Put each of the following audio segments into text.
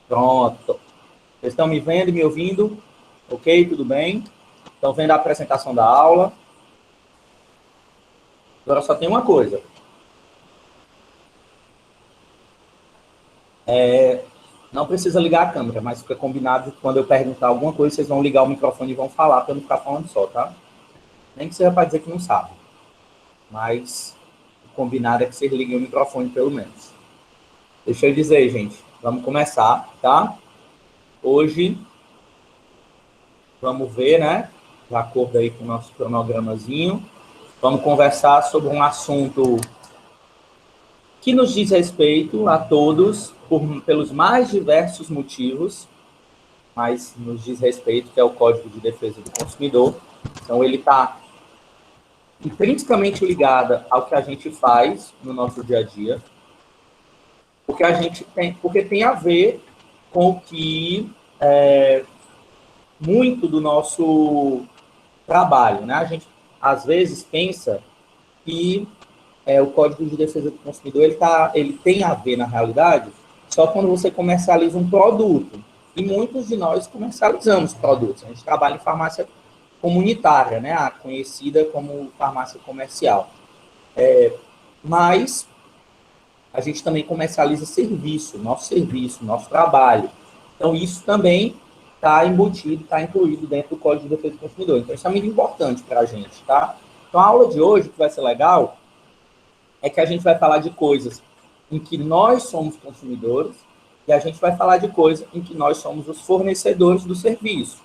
Pronto. Vocês estão me vendo e me ouvindo? Ok? Tudo bem? Estão vendo a apresentação da aula? Agora só tem uma coisa. Não precisa ligar a câmera, mas fica combinado que quando eu perguntar alguma coisa, vocês vão ligar o microfone e vão falar para eu não ficar falando só, tá? Nem que seja para dizer que não sabe. Mas o combinado é que vocês liguem o microfone pelo menos. Deixa eu dizer, gente. Vamos começar, tá? Hoje, vamos ver, né? De acordo aí com o nosso cronogramazinho. Vamos conversar sobre um assunto que nos diz respeito a todos, pelos mais diversos motivos, mas nos diz respeito, que é o Código de Defesa do Consumidor. Então, ele está intrinsecamente ligado ao que a gente faz no nosso dia a dia, porque tem a ver com o que muito do nosso trabalho, né? A gente, às vezes, pensa que o Código de Defesa do Consumidor ele tem a ver, na realidade, só quando você comercializa um produto. E muitos de nós comercializamos produtos. A gente trabalha em farmácia comunitária, né? A conhecida como farmácia comercial. Mas a gente também comercializa serviço, nosso trabalho. Então, isso também está embutido, está incluído dentro do Código de Defesa do Consumidor. Então, isso é muito importante para a gente, tá? Então, a aula de hoje, que vai ser legal, é que a gente vai falar de coisas em que nós somos consumidores e a gente vai falar de coisas em que nós somos os fornecedores do serviço.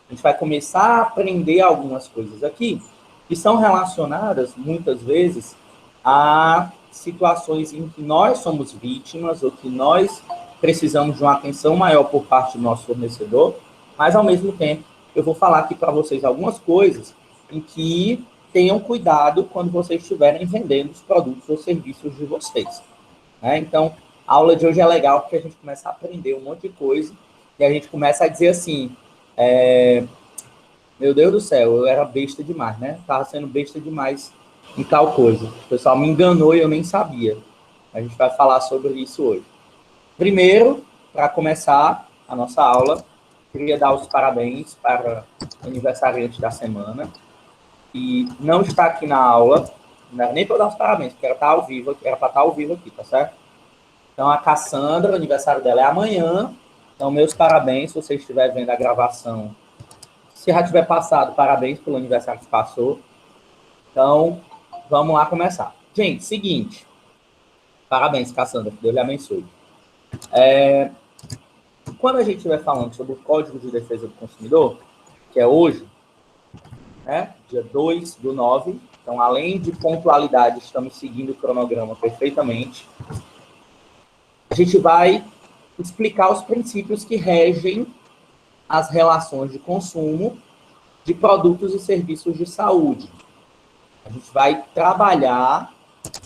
A gente vai começar a aprender algumas coisas aqui que são relacionadas, muitas vezes, a situações em que nós somos vítimas ou que nós precisamos de uma atenção maior por parte do nosso fornecedor, mas, ao mesmo tempo, eu vou falar aqui para vocês algumas coisas em que tenham cuidado quando vocês estiverem vendendo os produtos ou serviços de vocês. Né? Então, a aula de hoje é legal porque a gente começa a aprender um monte de coisa e a gente começa a dizer assim, meu Deus do céu, eu era besta demais, né? Estava sendo besta demais em tal coisa. O pessoal me enganou e eu nem sabia. A gente vai falar sobre isso hoje. Primeiro, para começar a nossa aula, queria dar os parabéns para o aniversariante da semana, e não está aqui na aula, nem para dar os parabéns, porque era para estar ao vivo aqui, tá certo? Então, a Cassandra, o aniversário dela é amanhã, então, meus parabéns, se você estiver vendo a gravação. Se já tiver passado, parabéns pelo aniversário que passou. Então, vamos lá começar. Gente, seguinte, parabéns, Cassandra, que Deus lhe abençoe. Quando a gente estiver falando sobre o Código de Defesa do Consumidor, que é hoje, né, dia 2/9, então, além de pontualidade, estamos seguindo o cronograma perfeitamente. A gente vai explicar os princípios que regem as relações de consumo de produtos e serviços de saúde. A gente vai trabalhar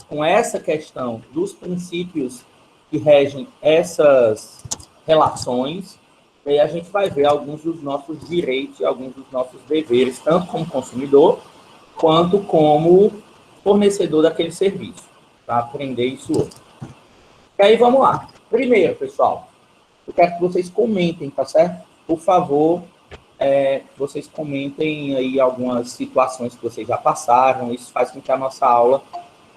com essa questão dos princípios que regem essas relações, e aí a gente vai ver alguns dos nossos direitos e alguns dos nossos deveres, tanto como consumidor, quanto como fornecedor daquele serviço, para aprender isso hoje. E aí, vamos lá. Primeiro, pessoal, eu quero que vocês comentem, tá certo? Por favor, vocês comentem aí algumas situações que vocês já passaram. Isso faz com que a nossa aula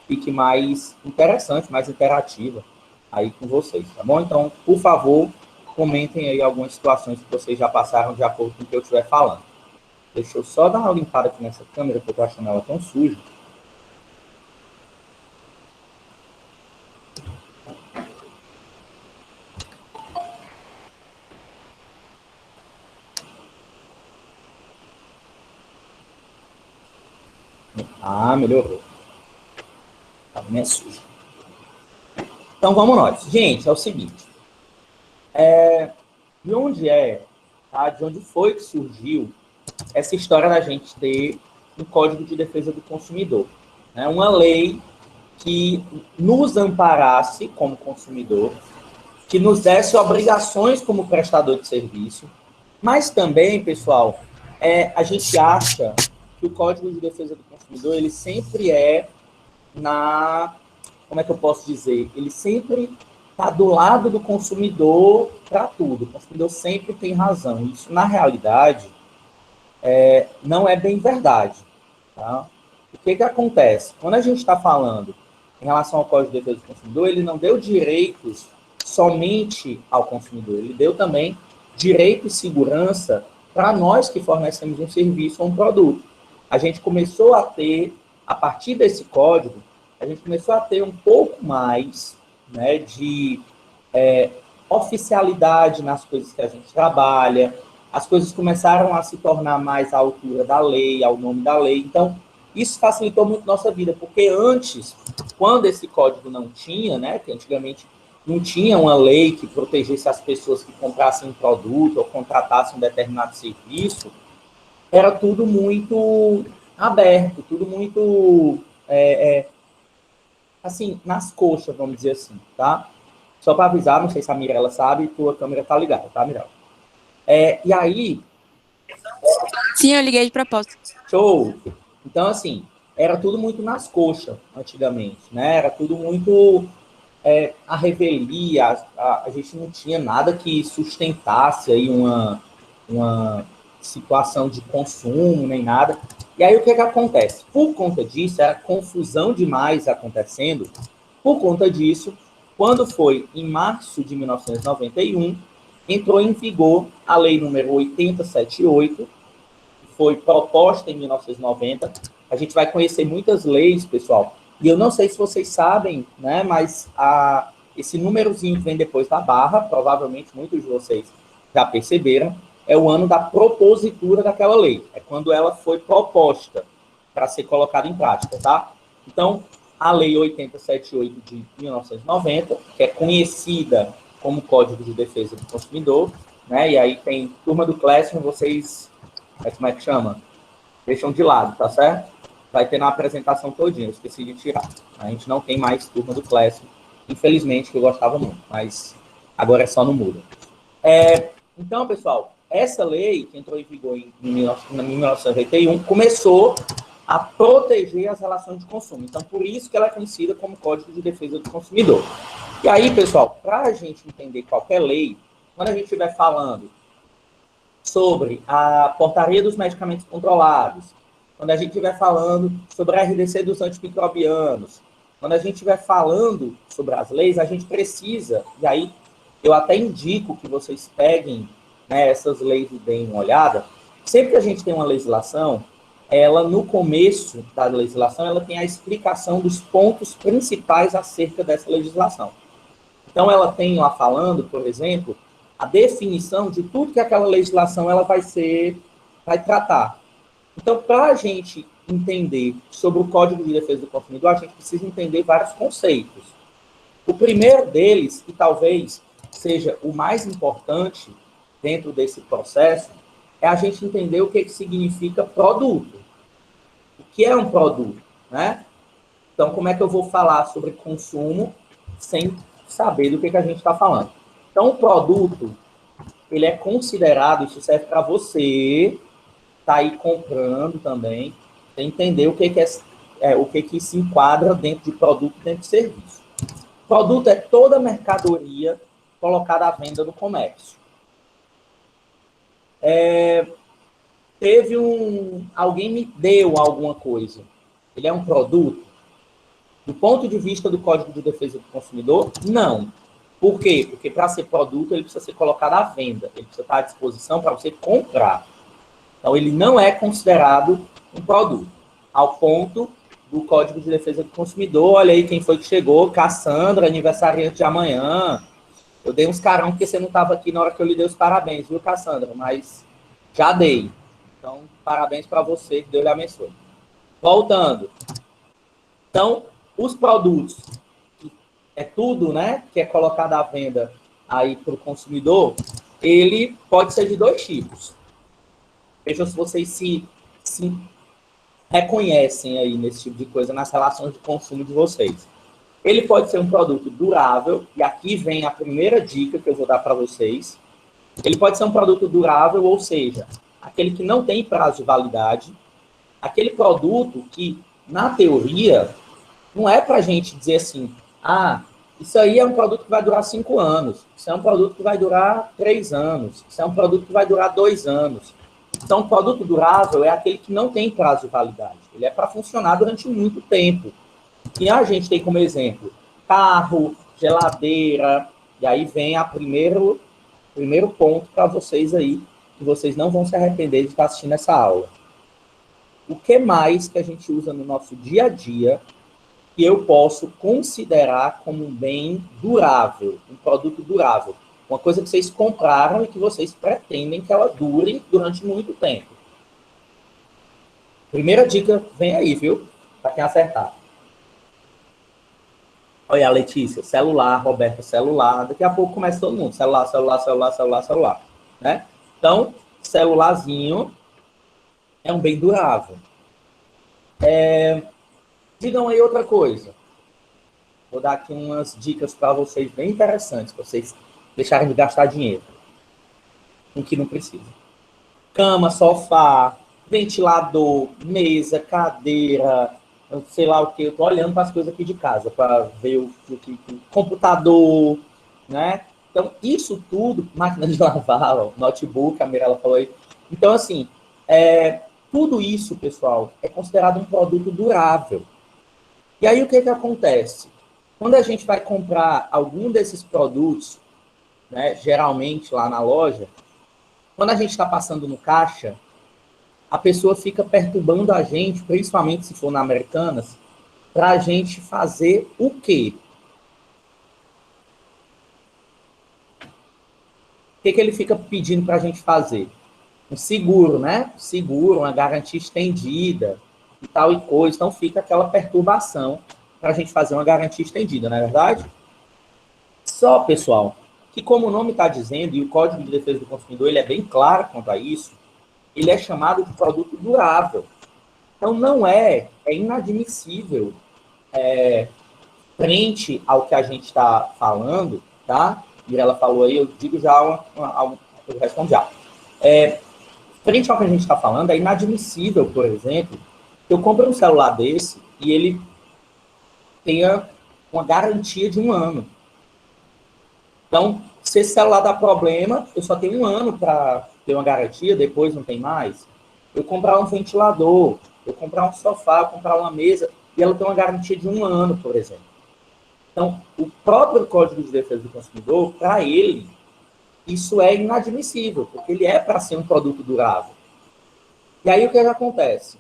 fique mais interessante, mais interativa aí com vocês, tá bom? Então, por favor, comentem aí algumas situações que vocês já passaram de acordo com o que eu estiver falando. Deixa eu só dar uma limpada aqui nessa câmera, porque eu tô achando ela tão suja. Ah, melhorou. Tá bem sujo. Então, vamos nós. Gente, é o seguinte. De onde tá? De onde foi que surgiu essa história da gente ter um Código de Defesa do Consumidor? Né? Uma lei que nos amparasse como consumidor, que nos desse obrigações como prestador de serviço, mas também, pessoal, a gente acha que o Código de Defesa do Consumidor, ele sempre como é que eu posso dizer? Ele sempre está do lado do consumidor para tudo. O consumidor sempre tem razão. Isso, na realidade, não é bem verdade. Tá? O que acontece? Quando a gente está falando em relação ao Código de Defesa do Consumidor, ele não deu direitos somente ao consumidor, ele deu também direito e segurança para nós que fornecemos um serviço ou um produto. A gente começou a ter, a partir desse código, a gente começou a ter um pouco mais, né, de oficialidade nas coisas que a gente trabalha, as coisas começaram a se tornar mais à altura da lei, ao nome da lei. Então, isso facilitou muito nossa vida, porque antes, quando esse código não tinha, né, que antigamente não tinha uma lei que protegesse as pessoas que comprassem um produto ou contratassem um determinado serviço, era tudo muito aberto, tudo muito, assim, nas coxas, vamos dizer assim, tá? Só para avisar, não sei se a Mirella sabe, tua câmera tá ligada, tá, Mirella? E aí... Sim, eu liguei de propósito. Show! Então, assim, era tudo muito nas coxas, antigamente, né? Era tudo muito a revelia, a gente não tinha nada que sustentasse aí uma situação de consumo, nem nada. E aí, o que acontece? Por conta disso, era confusão demais acontecendo. Por conta disso, quando foi em março de 1991, entrou em vigor a Lei número 8078, que foi proposta em 1990. A gente vai conhecer muitas leis, pessoal, e eu não sei se vocês sabem, né, mas esse númerozinho que vem depois da barra, provavelmente muitos de vocês já perceberam, é o ano da propositura daquela lei. É quando ela foi proposta para ser colocada em prática, tá? Então, a Lei 8078 de 1990, que é conhecida como Código de Defesa do Consumidor, né? E aí tem turma do Classroom, vocês, como é que chama? Deixam de lado, tá certo? Vai ter na apresentação todinha, eu esqueci de tirar. A gente não tem mais turma do Classroom, infelizmente, que eu gostava muito, mas agora é só no Moodle. Então, pessoal, essa lei, que entrou em vigor em 1991, começou a proteger as relações de consumo. Então, por isso que ela é conhecida como Código de Defesa do Consumidor. E aí, pessoal, para a gente entender qualquer lei, quando a gente estiver falando sobre a portaria dos medicamentos controlados, quando a gente estiver falando sobre a RDC dos antimicrobianos, quando a gente estiver falando sobre as leis, a gente precisa, e aí eu até indico que vocês peguem, né, essas leis e deem uma olhada. Sempre que a gente tem uma legislação, ela, no começo da legislação, ela tem a explicação dos pontos principais acerca dessa legislação. Então, ela tem lá falando, por exemplo, a definição de tudo que aquela legislação ela vai tratar. Então, para a gente entender sobre o Código de Defesa do Consumidor, a gente precisa entender vários conceitos. O primeiro deles, e talvez seja o mais importante dentro desse processo, é a gente entender o que significa produto. O que é um produto, né? Então, como é que eu vou falar sobre consumo sem saber do que a gente está falando? Então, o produto, ele é considerado, isso serve para você tá aí comprando também, entender o que se enquadra dentro de produto e dentro de serviço. Produto é toda mercadoria colocada à venda no comércio. Alguém me deu alguma coisa. Ele é um produto? Do ponto de vista do Código de Defesa do Consumidor, não. Por quê? Porque para ser produto, ele precisa ser colocado à venda. Ele precisa estar à disposição para você comprar. Então, ele não é considerado um produto. Ao ponto do Código de Defesa do Consumidor, olha aí quem foi que chegou, Cassandra, aniversariante de amanhã. Eu dei uns carão porque você não estava aqui na hora que eu lhe dei os parabéns, viu, Cassandra? Mas já dei. Então, parabéns para você, que Deus lhe abençoe. Voltando. Então, os produtos, é tudo, né, que é colocado à venda aí para o consumidor, ele pode ser de dois tipos. Vejam se vocês se reconhecem aí nesse tipo de coisa, nas relações de consumo de vocês. Ele pode ser um produto durável, e aqui vem a primeira dica que eu vou dar para vocês. Ele pode ser um produto durável, ou seja, aquele que não tem prazo de validade, aquele produto que, na teoria, não é para a gente dizer assim, Isso aí é um produto que vai durar 5 anos. Isso é um produto que vai durar 3 anos. Isso é um produto que vai durar 2 anos. Então, o produto durável é aquele que não tem prazo de validade. Ele é para funcionar durante muito tempo. E a gente tem como exemplo carro, geladeira, e aí vem a primeiro ponto para vocês aí, que vocês não vão se arrepender de estar assistindo essa aula. O que mais que a gente usa no nosso dia a dia que eu posso considerar como um bem durável, um produto durável? Uma coisa que vocês compraram e que vocês pretendem que ela dure durante muito tempo. Primeira dica vem aí, viu? Para quem acertar. Olha, a Letícia, celular, Roberta, celular. Daqui a pouco começa todo mundo. Celular, celular, celular, celular, celular. Né? Então, celularzinho é um bem durável. Digam aí outra coisa. Vou dar aqui umas dicas para vocês bem interessantes, para vocês deixarem de gastar dinheiro com o que não precisa. Cama, sofá, ventilador, mesa, cadeira, sei lá o que. Eu estou olhando para as coisas aqui de casa, para ver o computador, né? Então, isso tudo, máquina de lavar, notebook, a Mirella falou aí. Então, assim, tudo isso, pessoal, é considerado um produto durável. E aí, o que acontece? Quando a gente vai comprar algum desses produtos, né, geralmente lá na loja, quando a gente está passando no caixa, a pessoa fica perturbando a gente, principalmente se for na Americanas, para a gente fazer o quê? O que ele fica pedindo para a gente fazer? Um seguro, né? Seguro, uma garantia estendida e tal e coisa. Então fica aquela perturbação para a gente fazer uma garantia estendida, não é verdade? Só, pessoal, que como o nome está dizendo, e o Código de Defesa do Consumidor ele é bem claro quanto a isso, ele é chamado de produto durável. Então, não é inadmissível, frente ao que a gente está falando, tá? Mirella falou aí, eu digo já, eu respondo já. Frente ao que a gente está falando, é inadmissível, por exemplo, que eu compre um celular desse e ele tenha uma garantia de 1 ano. Então, se esse celular dá problema, eu só tenho 1 ano para ter uma garantia, depois não tem mais. Eu comprar um ventilador, eu comprar um sofá, eu comprar uma mesa, e ela tem uma garantia de 1 ano, por exemplo. Então, o próprio Código de Defesa do Consumidor, para ele, isso é inadmissível, porque ele é para ser um produto durável. E aí, o que acontece?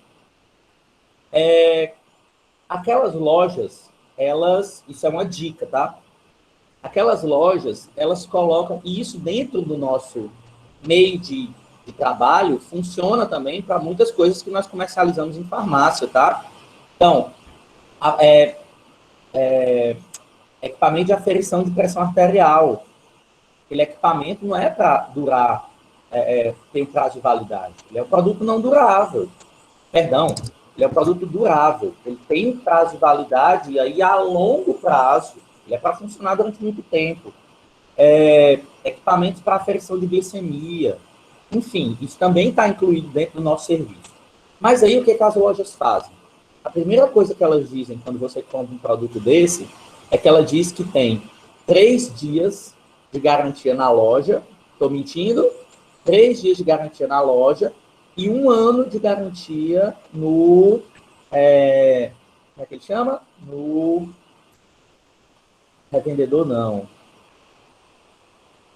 Aquelas lojas, isso é uma dica, tá? Aquelas lojas, elas colocam, e isso dentro do nosso meio de trabalho, funciona também para muitas coisas que nós comercializamos em farmácia, tá? Então, equipamento de aferição de pressão arterial. Aquele equipamento não é para durar, tem prazo de validade. Ele é um produto não durável. Perdão, ele é um produto durável. Ele tem um prazo de validade e aí a longo prazo. Ele é para funcionar durante muito tempo. Equipamentos para aferição de glicemia. Enfim, isso também está incluído dentro do nosso serviço. Mas aí, o que as lojas fazem? A primeira coisa que elas dizem quando você compra um produto desse é que ela diz que tem 3 dias de garantia na loja. Estou mentindo? 3 dias de garantia na loja e 1 ano de garantia no... como é que ele chama? No... revendedor, não.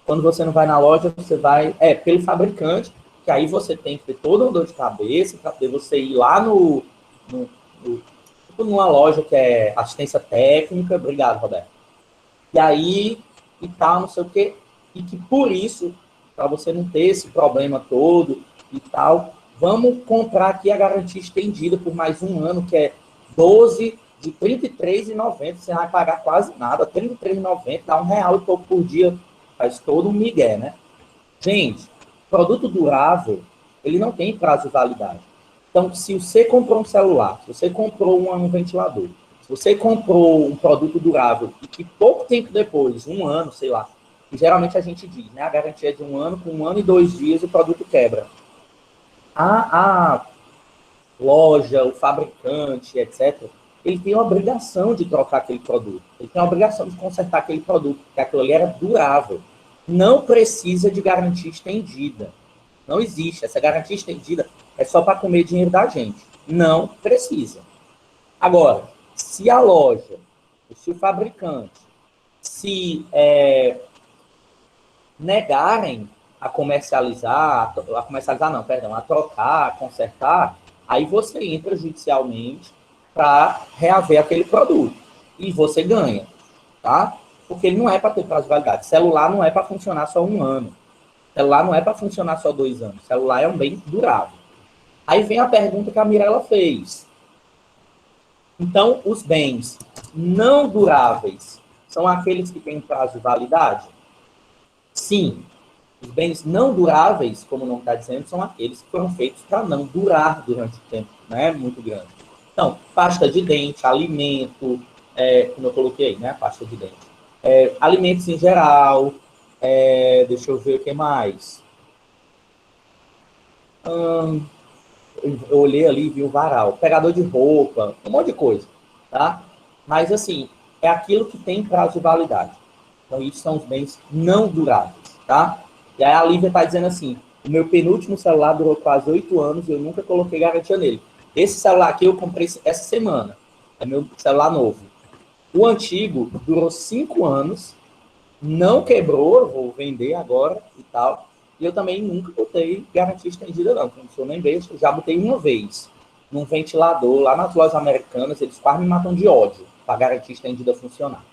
Quando você não vai na loja, você vai... pelo fabricante, que aí você tem que ter toda uma dor de cabeça para poder você ir lá numa loja que é assistência técnica. Obrigado, Roberto. E aí, e tal, não sei o quê. E que por isso, para você não ter esse problema todo e tal, vamos comprar aqui a garantia estendida por mais 1 ano, que é 12 de R$ 33,90, você vai pagar quase nada, R$ 33,90, dá R$1 e pouco por dia, faz todo um migué, né? Gente, produto durável, ele não tem prazo de validade. Então, se você comprou um celular, se você comprou um ventilador, se você comprou um produto durável e que pouco tempo depois, 1 ano, sei lá, que geralmente a gente diz, né? A garantia é de 1 ano, com 1 ano e 2 dias o produto quebra. A loja, o fabricante, etc., ele tem a obrigação de trocar aquele produto. Ele tem a obrigação de consertar aquele produto, porque aquilo ali era durável. Não precisa de garantia estendida. Não existe. Essa garantia estendida é só para comer dinheiro da gente. Não precisa. Agora, se a loja, se o fabricante, se negarem a comercializar, a trocar, a consertar, aí você entra judicialmente para reaver aquele produto. E você ganha, tá? Porque ele não é para ter prazo de validade. Celular não é para funcionar só 1 ano. Celular não é para funcionar só 2 anos. Celular é um bem durável. Aí vem a pergunta que a Mirella fez. Então, os bens não duráveis são aqueles que têm prazo de validade? Sim. Os bens não duráveis, como o nome está dizendo, são aqueles que foram feitos para não durar durante o tempo, né? Muito grande. Então, pasta de dente, alimento, como eu coloquei, né? Pasta de dente. Alimentos em geral, deixa eu ver o que mais. Eu olhei ali e vi o varal. Pegador de roupa, um monte de coisa, tá? Mas, assim, é aquilo que tem prazo de validade. Então, isso são os bens não duráveis, tá? E aí a Lívia está dizendo assim, o meu penúltimo celular durou quase 8 anos e eu nunca coloquei garantia nele. Esse celular aqui eu comprei essa semana. É meu celular novo. O antigo durou 5 anos, não quebrou, eu vou vender agora e tal. E eu também nunca botei garantia estendida, não. Não sou nem besta, eu já botei uma vez num ventilador lá nas lojas americanas, eles quase me matam de ódio para a garantia estendida funcionar.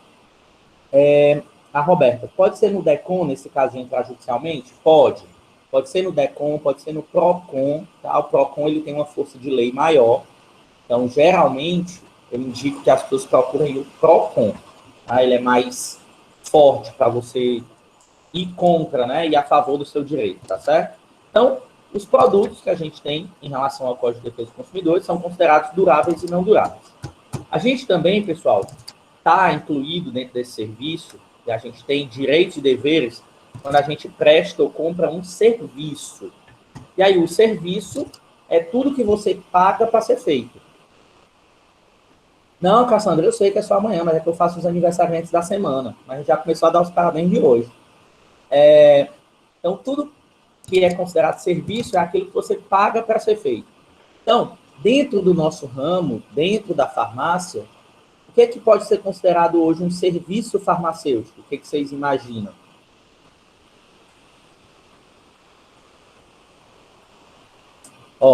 A Roberta, pode ser no DECON, nesse caso, entrar judicialmente? Pode. Pode ser no DECON, pode ser no PROCON. Tá? O PROCON ele tem uma força de lei maior. Então, geralmente, eu indico que as pessoas procurem o PROCON. Tá? Ele é mais forte para você ir contra, né? E a favor do seu direito, tá certo? Então, os produtos que a gente tem em relação ao Código de Defesa do Consumidor são considerados duráveis e não duráveis. A gente também, pessoal, está incluído dentro desse serviço, e a gente tem direitos e deveres, quando a gente presta ou compra um serviço. E aí, o serviço é tudo que você paga para ser feito. Não, Cassandra, eu sei que é só amanhã, mas é que eu faço os aniversariantes da semana. Mas a gente já começou a dar os parabéns de hoje. Então, tudo que é considerado serviço é aquilo que você paga para ser feito. Então, dentro do nosso ramo, dentro da farmácia, o que é que pode ser considerado hoje um serviço farmacêutico? O que é que vocês imaginam?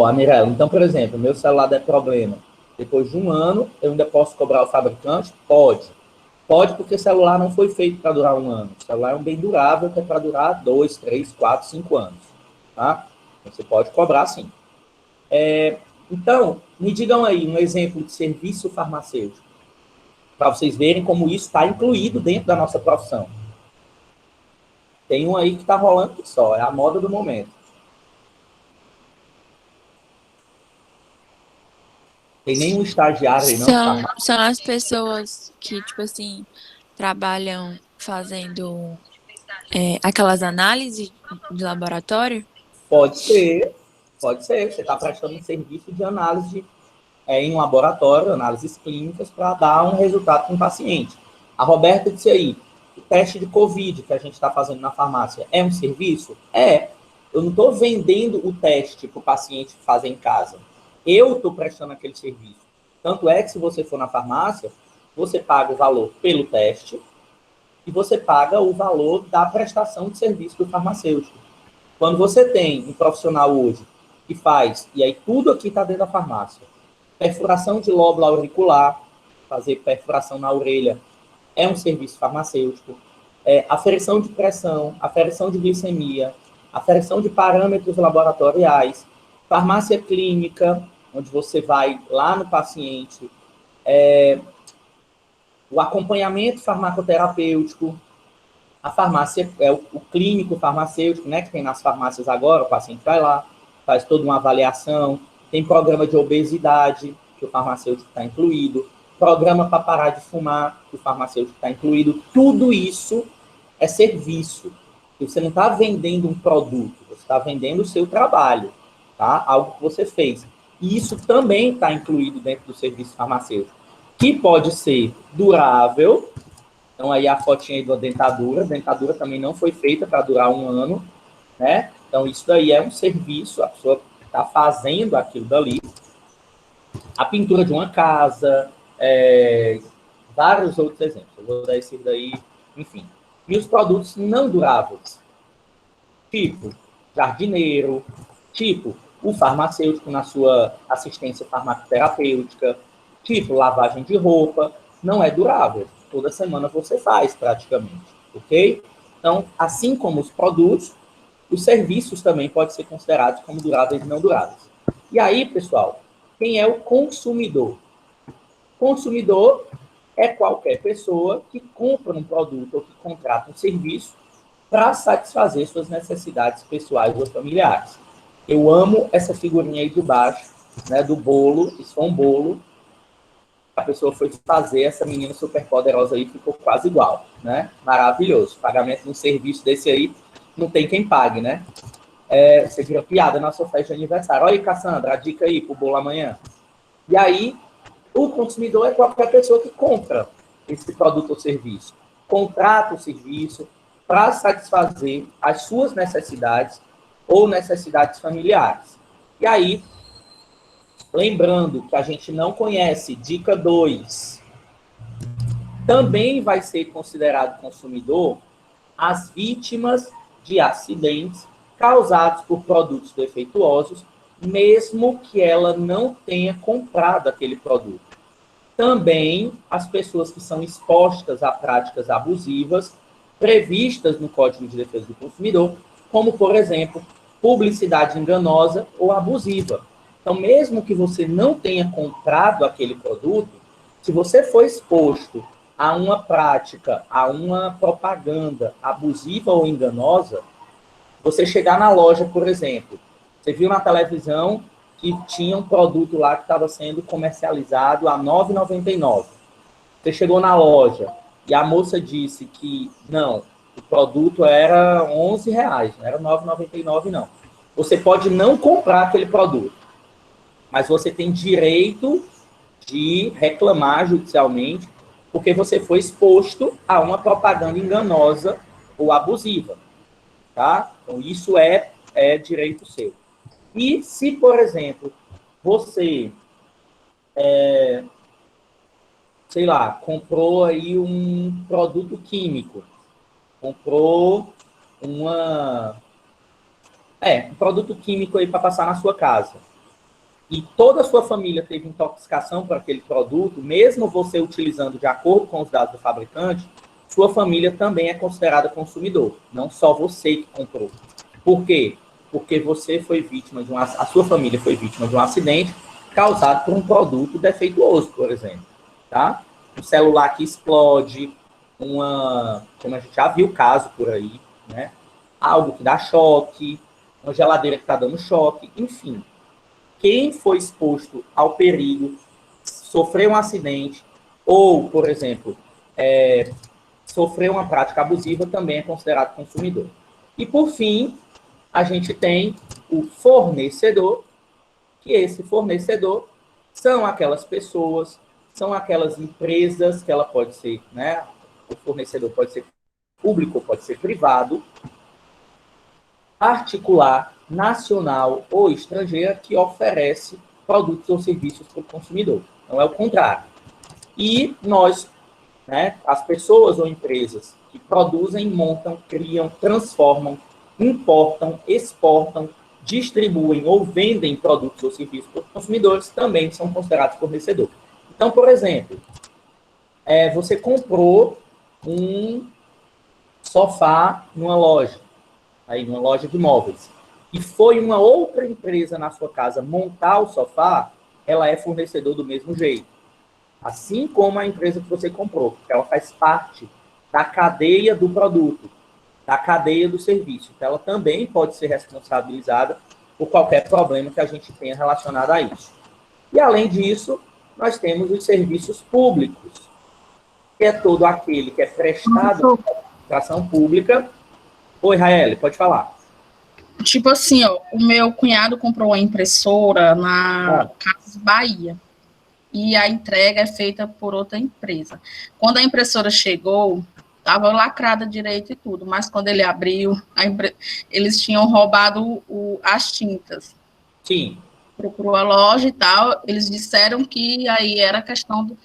A Mirella, então, por exemplo, meu celular der problema. Depois de 1 ano, eu ainda posso cobrar o fabricante? Pode. Pode, porque o celular não foi feito para durar 1 ano. O celular é um bem durável, que é para durar 2, 3, 4, 5 anos. Tá? Você pode cobrar, sim. Então, me digam aí um exemplo de serviço farmacêutico, para vocês verem como isso está incluído dentro da nossa profissão. Tem um aí que está rolando que só, é a moda do momento. Tem nenhum estagiário aí, não? São as pessoas que, tipo assim, trabalham fazendo aquelas análises de laboratório? Pode ser. Você está prestando um serviço de análise em um laboratório, análises clínicas, para dar um resultado para um paciente. A Roberta disse aí, o teste de Covid que a gente está fazendo na farmácia é um serviço? Eu não estou vendendo o teste para o paciente fazer em casa. Eu estou prestando aquele serviço. Tanto é que, se você for na farmácia, você paga o valor pelo teste e você paga o valor da prestação de serviço do farmacêutico. Quando você tem um profissional hoje que faz, e aí tudo aqui está dentro da farmácia, perfuração de lóbulo auricular, fazer perfuração na orelha é um serviço farmacêutico, aferição de pressão, aferição de glicemia, aferição de parâmetros laboratoriais, farmácia clínica, onde você vai lá no paciente, o acompanhamento farmacoterapêutico, a farmácia, o clínico farmacêutico, né, que tem nas farmácias agora, o paciente vai lá, faz toda uma avaliação, tem programa de obesidade, que o farmacêutico está incluído, programa para parar de fumar, que o farmacêutico está incluído, tudo isso é serviço. Você não está vendendo um produto, você está vendendo o seu trabalho, tá? Algo que você fez. E isso também está incluído dentro do serviço farmacêutico. que pode ser durável. Então, aí a fotinha aí da dentadura. A dentadura também não foi feita para durar um ano, né? Então, isso daí é um serviço, a pessoa está fazendo aquilo dali. A pintura de uma casa, vários outros exemplos. Eu vou dar esse daí, enfim. E os produtos não duráveis, tipo jardineiro, tipo o farmacêutico na sua assistência farmacoterapêutica, tipo lavagem de roupa, não é durável. Toda semana você faz, praticamente, ok? Então, assim como os produtos, os serviços também podem ser considerados como duráveis e não duráveis. E aí, pessoal, quem é o consumidor? Consumidor é qualquer pessoa que compra um produto ou que contrata um serviço para satisfazer suas necessidades pessoais ou familiares. Eu amo essa figurinha aí de baixo, né, do bolo. Isso foi um bolo. A pessoa foi fazer, essa menina super poderosa aí ficou quase igual, né? Maravilhoso. Pagamento de um serviço desse aí, não tem quem pague, né? Você vira piada na sua festa de aniversário. Olha aí, Cassandra, a dica aí pro bolo amanhã. E aí, o consumidor é qualquer pessoa que compra esse produto ou serviço. Contrata o serviço para satisfazer as suas necessidades ou necessidades familiares. E aí, lembrando que a gente não conhece, dica 2, também vai ser considerado consumidor as vítimas de acidentes causados por produtos defeituosos, mesmo que ela não tenha comprado aquele produto. Também as pessoas que são expostas a práticas abusivas previstas no Código de Defesa do Consumidor, como, por exemplo, publicidade enganosa ou abusiva. Então, mesmo que você não tenha comprado aquele produto, se você for exposto a uma prática, a uma propaganda abusiva ou enganosa, você chegar na loja, por exemplo, você viu na televisão que tinha um produto lá que estava sendo comercializado a R$ 9,99. Você chegou na loja e a moça disse que não, o produto era R$ 11, não era R$ 9,99, não. Você pode não comprar aquele produto, mas você tem direito de reclamar judicialmente porque você foi exposto a uma propaganda enganosa ou abusiva, tá? Então, isso é direito seu. E se, por exemplo, você, sei lá, comprou aí um produto químico, comprou um produto químico aí para passar na sua casa, e toda a sua família teve intoxicação por aquele produto, mesmo você utilizando de acordo com os dados do fabricante, sua família também é considerada consumidor, não só você que comprou. Por quê? Porque você foi vítima a sua família foi vítima de um acidente causado por um produto defeituoso, por exemplo, tá? Um celular que explode, como a gente já viu caso por aí, né? Algo que dá choque, uma geladeira que está dando choque, enfim. Quem foi exposto ao perigo, sofreu um acidente, ou, por exemplo, sofreu uma prática abusiva, também é considerado consumidor. E, por fim, a gente tem o fornecedor, que esse fornecedor são aquelas pessoas, são aquelas empresas, que ela pode ser, né? O fornecedor pode ser público, pode ser privado, particular, nacional ou estrangeira, que oferece produtos ou serviços para o consumidor. Não é o contrário. E nós, né, as pessoas ou empresas que produzem, montam, criam, transformam, importam, exportam, distribuem ou vendem produtos ou serviços para os consumidores, também são considerados fornecedores. Então, por exemplo, você comprou um sofá numa loja, aí numa loja de móveis, e foi uma outra empresa na sua casa montar o sofá, ela é fornecedor do mesmo jeito. Assim como a empresa que você comprou, porque ela faz parte da cadeia do produto, da cadeia do serviço. Então, ela também pode ser responsabilizada por qualquer problema que a gente tenha relacionado a isso. E, além disso, nós temos os serviços públicos, que é todo aquele que é prestado pela administração pública. Oi, Raeli, pode falar. Tipo assim, ó, o meu cunhado comprou uma impressora na Casas Bahia. e a entrega é feita por outra empresa. Quando a impressora chegou, estava lacrada direito e tudo, mas quando ele abriu, eles tinham roubado as tintas. Sim. Procurou a loja e tal, eles disseram que aí era questão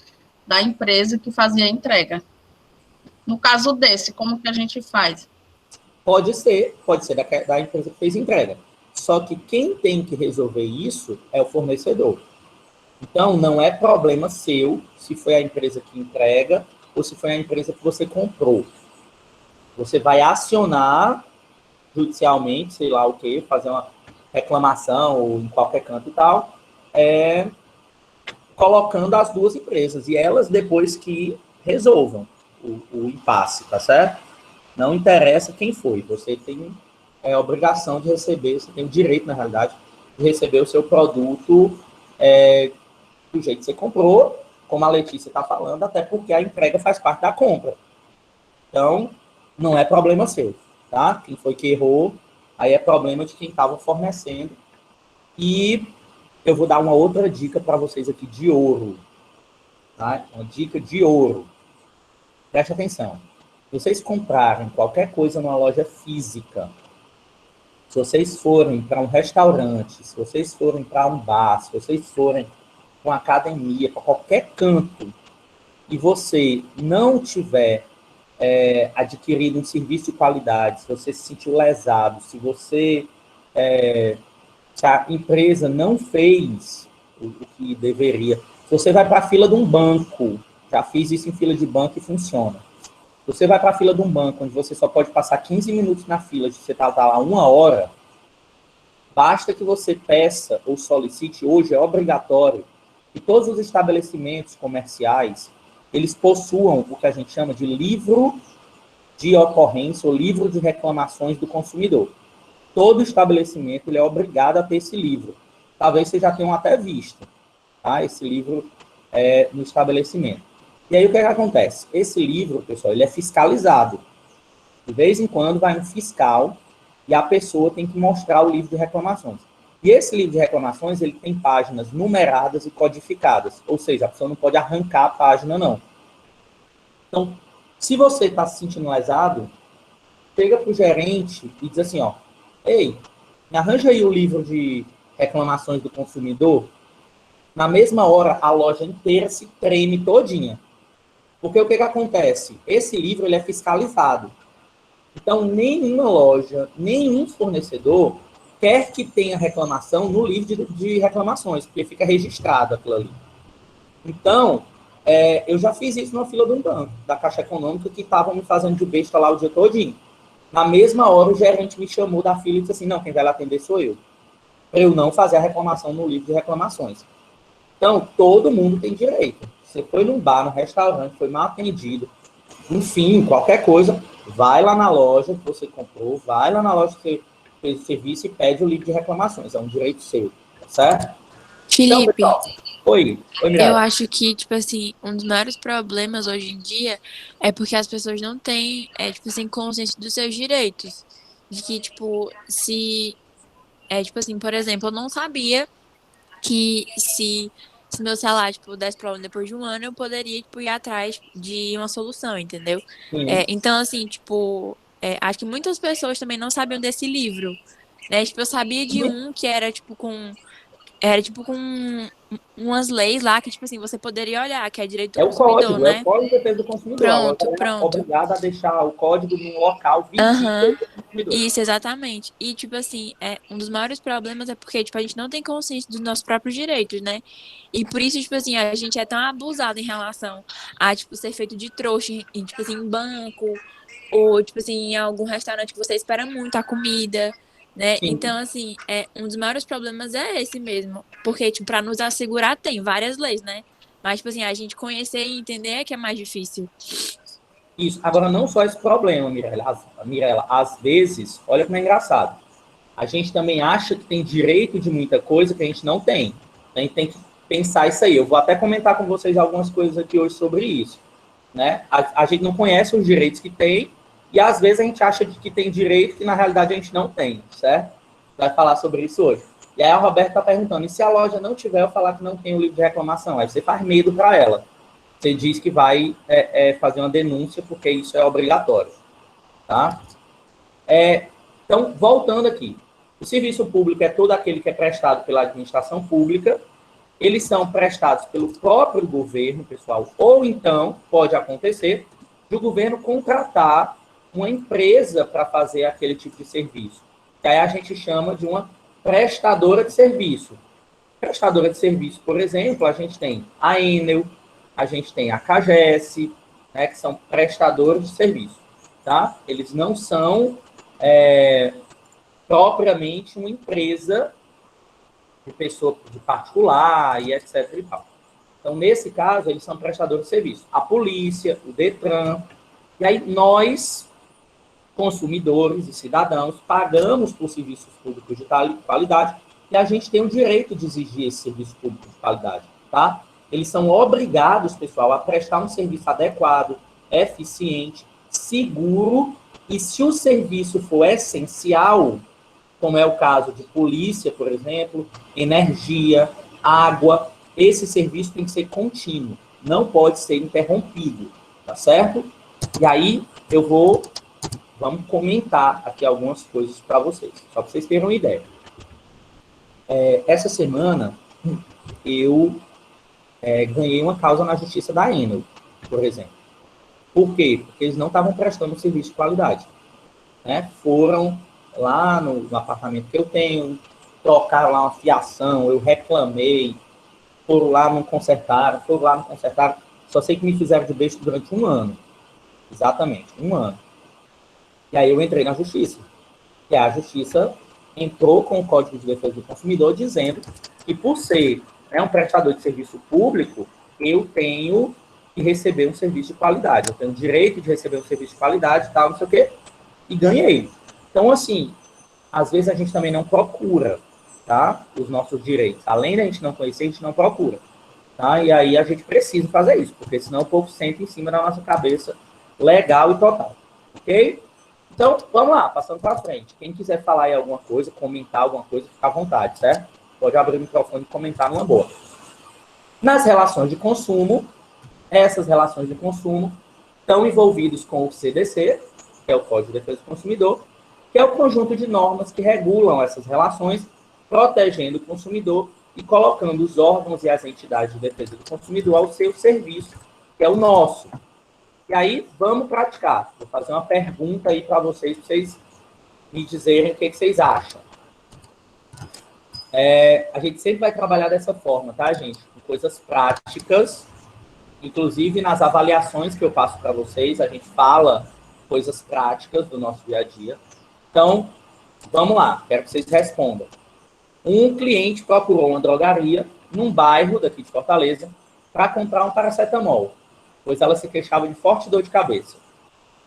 da empresa que fazia a entrega. No caso desse, como que a gente faz? Pode ser da empresa que fez entrega. Só que quem tem que resolver isso é o fornecedor. Então, não é problema seu se foi a empresa que entrega ou se foi a empresa que você comprou. Você vai acionar judicialmente, sei lá o quê, fazer uma reclamação ou em qualquer canto e tal, colocando as duas empresas. E elas depois que resolvam o impasse, tá certo? Não interessa quem foi. Você tem a obrigação de receber, você tem o direito, na realidade, de receber o seu produto do jeito que você comprou, como a Letícia está falando, até porque a entrega faz parte da compra. Então, não é problema seu, tá? Quem foi que errou, aí é problema de quem estava fornecendo. E eu vou dar uma outra dica para vocês aqui de ouro, tá? Uma dica de ouro. Preste atenção. Se vocês comprarem qualquer coisa numa loja física, se vocês forem para um restaurante, se vocês forem para um bar, se vocês forem para uma academia, para qualquer canto, e você não tiver adquirido um serviço de qualidade, se você se sentiu lesado, se a empresa não fez o que deveria, se você vai para a fila de um banco, já fiz isso em fila de banco e funciona. Você vai para a fila de um banco, onde você só pode passar 15 minutos na fila, de você estar lá 1 hora, basta que você peça ou solicite, hoje é obrigatório, que todos os estabelecimentos comerciais, eles possuam o que a gente chama de livro de ocorrência ou livro de reclamações do consumidor. Todo estabelecimento ele é obrigado a ter esse livro. Talvez vocês já tenham até visto, tá? Esse livro no estabelecimento. E aí o que acontece? Esse livro, pessoal, ele é fiscalizado. De vez em quando vai um fiscal e a pessoa tem que mostrar o livro de reclamações. E esse livro de reclamações, ele tem páginas numeradas e codificadas. Ou seja, a pessoa não pode arrancar a página, não. Então, se você está se sentindo lesado, chega para o gerente e diz assim, ó, ei, me arranja aí o livro de reclamações do consumidor. Na mesma hora, a loja inteira se treme todinha. Porque o que acontece? Esse livro ele é fiscalizado. Então, nenhuma loja, nenhum fornecedor quer que tenha reclamação no livro de reclamações, porque fica registrado aquilo ali. Então, eu já fiz isso na fila de um banco, da Caixa Econômica, que estavam me fazendo de besta lá o dia todinho. Na mesma hora, o gerente me chamou da fila e disse assim, não, quem vai lá atender sou eu. Para eu não fazer a reclamação no livro de reclamações. Então, todo mundo tem direito. Você foi num bar, num restaurante, foi mal atendido, enfim, qualquer coisa, vai lá na loja que você comprou, vai lá na loja que você fez o serviço e pede o livro de reclamações. É um direito seu, tá certo? Felipe, então, pessoal, oi, Mirella. Eu acho que, tipo assim, um dos maiores problemas hoje em dia é porque as pessoas não têm, tipo assim, consciência dos seus direitos. De que, tipo, tipo assim, por exemplo, eu não sabia que se meu salário, tipo, desse problema depois de um ano, eu poderia, tipo, ir atrás de uma solução, entendeu? Então, assim, tipo, acho que muitas pessoas também não sabiam desse livro, né? Tipo, eu sabia de um que era, tipo, com umas leis lá que, tipo assim, você poderia olhar, que é direito do É o consumidor, código, é o né? Código de Defesa do Consumidor. A loja é Pronto. obrigada a deixar o código num local visível do consumidor. Isso, exatamente. E, tipo assim, um dos maiores problemas é porque, tipo, a gente não tem consciência dos nossos próprios direitos, né? E por isso, tipo assim, a gente é tão abusado em relação a, tipo, ser feito de trouxa em, tipo assim, em banco, ou, tipo assim, em algum restaurante que você espera muito a comida, né? Sim. Então, assim, um dos maiores problemas é esse mesmo. Porque, tipo, pra nos assegurar tem várias leis, né? Mas, tipo assim, a gente conhecer e entender é que é mais difícil. Isso. Agora, não só esse problema, Mirella. Às vezes, olha como é engraçado. A gente também acha que tem direito de muita coisa que a gente não tem. A gente tem que pensar isso aí. Eu vou até comentar com vocês algumas coisas aqui hoje sobre isso. Né? A gente não conhece os direitos que tem e, às vezes, a gente acha que tem direito que, na realidade, a gente não tem, certo? Vai falar sobre isso hoje. E aí a Roberta está perguntando, e se a loja não tiver, eu falar que não tem o livro de reclamação? Aí você faz medo para ela. Você diz que vai fazer uma denúncia, porque isso é obrigatório. Tá? Então, voltando aqui. O serviço público é todo aquele que é prestado pela administração pública. Eles são prestados pelo próprio governo, pessoal. Ou então, pode acontecer, de o governo contratar uma empresa para fazer aquele tipo de serviço. Que aí a gente chama de uma prestadora de serviço. Prestadora de serviço, por exemplo, a gente tem a Enel, a gente tem a CAGES, né, que são prestadores de serviço. Tá? Eles não são propriamente uma empresa de pessoa de particular e etc. E tal. Então, nesse caso, eles são prestadores de serviço. A polícia, o Detran, e aí nós, consumidores e cidadãos, pagamos por serviços públicos de qualidade e a gente tem o direito de exigir esse serviço público de qualidade, tá? Eles são obrigados, pessoal, a prestar um serviço adequado, eficiente, seguro, e se o serviço for essencial, como é o caso de polícia, por exemplo, energia, água, esse serviço tem que ser contínuo, não pode ser interrompido, tá certo? E aí vamos comentar aqui algumas coisas para vocês, só para vocês terem uma ideia. Essa semana, eu ganhei uma causa na justiça da Enel, por exemplo. Por quê? Porque eles não estavam prestando um serviço de qualidade. Né? Foram lá no apartamento que eu tenho, trocaram lá uma fiação, eu reclamei, foram lá, não consertaram, só sei que me fizeram de besta durante 1 ano. Exatamente, 1 ano. E aí eu entrei na justiça. E a justiça entrou com o Código de Defesa do Consumidor dizendo que por ser um prestador de serviço público, eu tenho que receber um serviço de qualidade. Eu tenho o direito de receber um serviço de qualidade e tal, não sei o quê, e ganhei. Então, assim, às vezes a gente também não procura, tá? Os nossos direitos. Além da gente não conhecer, a gente não procura. Tá? E aí a gente precisa fazer isso, porque senão o povo senta em cima da nossa cabeça legal e total. Ok? Então, vamos lá, passando para frente. Quem quiser falar aí alguma coisa, comentar alguma coisa, fica à vontade, certo? Pode abrir o microfone e comentar numa boa. Nas relações de consumo, essas relações de consumo estão envolvidos com o CDC, que é o Código de Defesa do Consumidor, que é o conjunto de normas que regulam essas relações, protegendo o consumidor e colocando os órgãos e as entidades de defesa do consumidor ao seu serviço, que é o nosso. E aí, vamos praticar. Vou fazer uma pergunta aí para vocês me dizerem o que vocês acham. A gente sempre vai trabalhar dessa forma, tá, gente? Com coisas práticas. Inclusive, nas avaliações que eu passo para vocês, a gente fala coisas práticas do nosso dia a dia. Então, vamos lá. Quero que vocês respondam. Um cliente procurou uma drogaria num bairro daqui de Fortaleza para comprar um paracetamol, pois ela se queixava de forte dor de cabeça.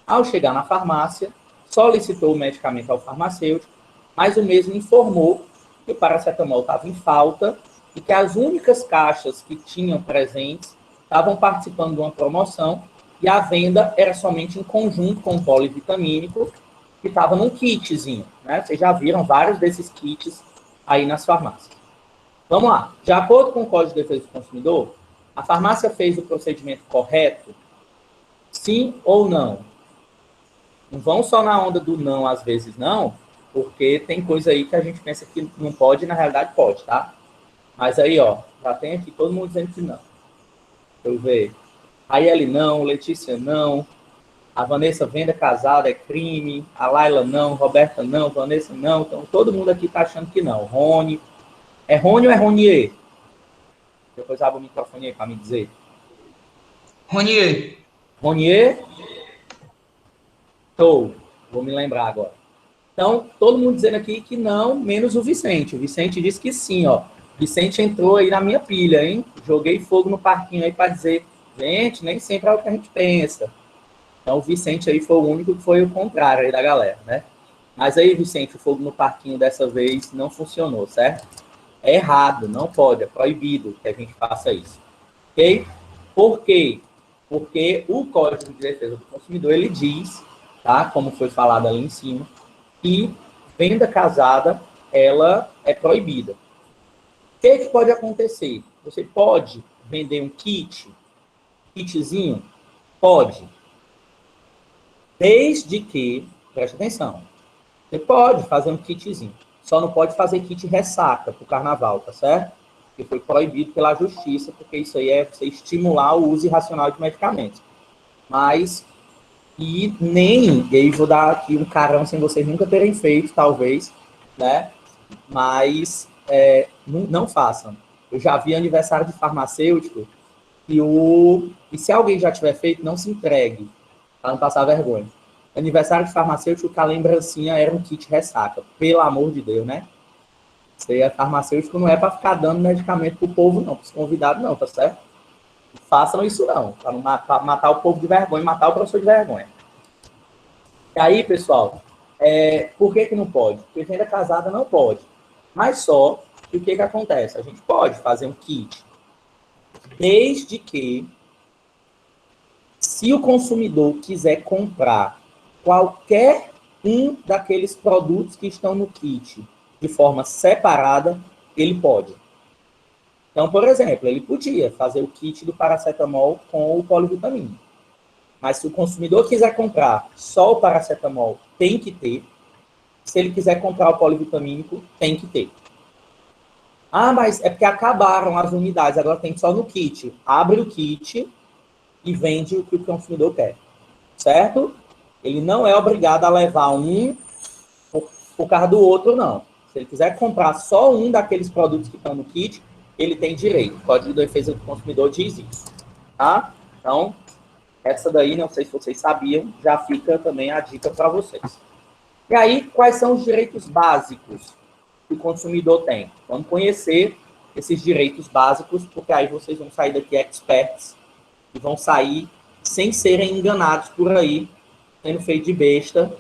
Ao chegar na farmácia, solicitou o medicamento ao farmacêutico, mas o mesmo informou que o paracetamol estava em falta e que as únicas caixas que tinham presentes estavam participando de uma promoção e a venda era somente em conjunto com o polivitamínico, que estava num kitzinho. Né? Vocês já viram vários desses kits aí nas farmácias. Vamos lá. De acordo com o Código de Defesa do Consumidor, a farmácia fez o procedimento correto? Sim ou não? Não vão só na onda do não, às vezes não, porque tem coisa aí que a gente pensa que não pode e na realidade pode, tá? Mas aí, ó, já tem aqui todo mundo dizendo que não. Deixa eu ver. Raiele não, Letícia não, a Vanessa Venda casada é crime, a Laila não, Roberta não, Vanessa não, então todo mundo aqui tá achando que não. Rony. É Rony ou é Ronier? Depois abre o microfone aí para me dizer. Ronier. Ronier? Show. Vou me lembrar agora. Então, todo mundo dizendo aqui que não, menos o Vicente. O Vicente disse que sim, ó. Vicente entrou aí na minha pilha, hein? Joguei fogo no parquinho aí para dizer, gente, nem sempre é o que a gente pensa. Então, o Vicente aí foi o único que foi o contrário aí da galera, né? Mas aí, Vicente, o fogo no parquinho dessa vez não funcionou, certo? É errado, não pode, é proibido que a gente faça isso. Ok? Por quê? Porque o Código de Defesa do Consumidor, ele diz, tá? Como foi falado ali em cima, que venda casada ela é proibida. O que pode acontecer? Você pode vender um kitzinho? Pode. Desde que, preste atenção, você pode fazer um kitzinho. Só não pode fazer kit ressaca para o carnaval, tá certo? Porque foi proibido pela justiça, porque isso aí é você estimular o uso irracional de medicamentos. Mas, e aí vou dar aqui um carão sem vocês nunca terem feito, talvez, né? Mas não façam. Eu já vi aniversário de farmacêutico e se alguém já tiver feito, não se entregue, para não passar vergonha. Aniversário de farmacêutico, que a lembrancinha era um kit ressaca. Pelo amor de Deus, né? Você é farmacêutico, não é para ficar dando medicamento pro povo, não. Para os convidados, não, tá certo? Não façam isso, não. Para matar o povo de vergonha, matar o professor de vergonha. E aí, pessoal, por que não pode? Porque venda casada não pode. Mas só que o que acontece? A gente pode fazer um kit, desde que, se o consumidor quiser comprar qualquer um daqueles produtos que estão no kit de forma separada, ele pode. Então, por exemplo, ele podia fazer o kit do paracetamol com o polivitamínico. Mas se o consumidor quiser comprar só o paracetamol, tem que ter. Se ele quiser comprar o polivitamínico, tem que ter. Ah, mas é porque acabaram as unidades, agora tem só no kit. Abre o kit e vende o que o consumidor quer. Certo? Ele não é obrigado a levar um por causa do outro, não. Se ele quiser comprar só um daqueles produtos que estão no kit, ele tem direito. O Código de Defesa do Consumidor diz isso. Tá? Então, essa daí, não sei se vocês sabiam, já fica também a dica para vocês. E aí, quais são os direitos básicos que o consumidor tem? Vamos conhecer esses direitos básicos, porque aí vocês vão sair daqui experts e vão sair sem serem enganados por aí, sendo feito de besta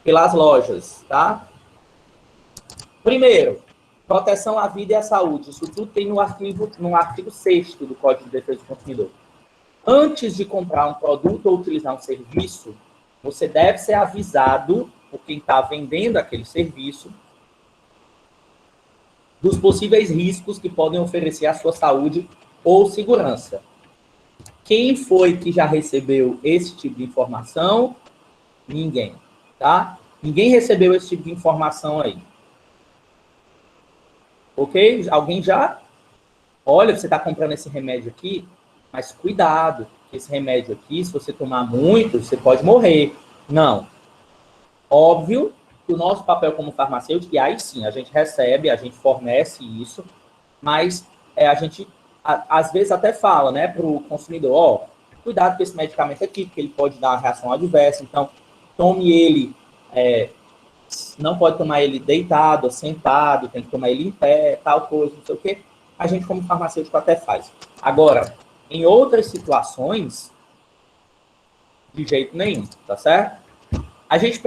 pelas lojas, tá? Primeiro, proteção à vida e à saúde. Isso tudo tem no artigo 6º do Código de Defesa do Consumidor. Antes de comprar um produto ou utilizar um serviço, você deve ser avisado por quem está vendendo aquele serviço dos possíveis riscos que podem oferecer à sua saúde ou segurança. Quem foi que já recebeu esse tipo de informação? Ninguém, tá? Ninguém recebeu esse tipo de informação aí. Ok? Alguém já? Olha, você está comprando esse remédio aqui, mas cuidado, esse remédio aqui, se você tomar muito, você pode morrer. Não. Óbvio que o nosso papel como farmacêutico, e aí sim, a gente recebe, a gente fornece isso, mas a gente, às vezes, até fala, né, para o consumidor, cuidado com esse medicamento aqui, porque ele pode dar uma reação adversa, então, tome ele, não pode tomar ele deitado, sentado, tem que tomar ele em pé, tal coisa, não sei o quê. A gente, como farmacêutico, até faz. Agora, em outras situações, de jeito nenhum, tá certo? A gente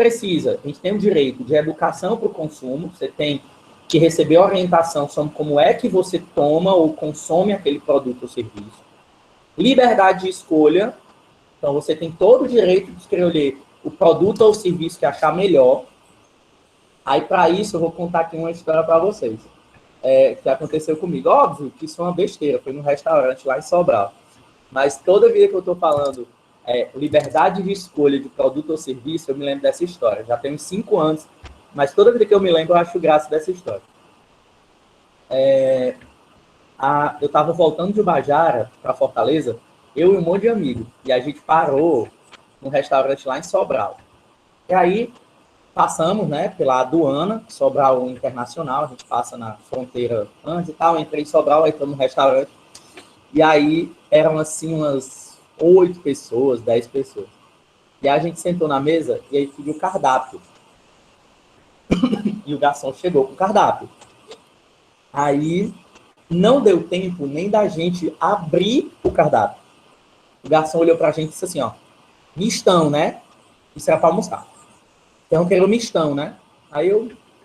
tem o direito de educação para o consumo, você tem que receber orientação sobre como é que você toma ou consome aquele produto ou serviço. Liberdade de escolha, então você tem todo o direito de escolher o produto ou serviço que achar melhor. Aí, para isso, eu vou contar aqui uma história para vocês, que aconteceu comigo. Óbvio que isso é uma besteira, foi num restaurante lá em Sobral. Mas toda vida que eu estou falando liberdade de escolha de produto ou serviço, eu me lembro dessa história. Já tem uns 5 anos, mas toda vida que eu me lembro, eu acho graça dessa história. Eu estava voltando de Ubajara para Fortaleza, eu e um monte de amigos, e a gente parou num restaurante lá em Sobral. E aí, passamos, né, pela aduana, Sobral Internacional, a gente passa na fronteira antes e tal, entrei em Sobral, aí estamos no restaurante, e aí eram assim umas 8 pessoas, 10 pessoas. E a gente sentou na mesa e aí pediu cardápio. E o garçom chegou com o cardápio. Aí não deu tempo nem da gente abrir o cardápio. O garçom olhou pra gente e disse assim, ó, mistão, né? Isso era pra almoçar. Então, quero mistão, né? Aí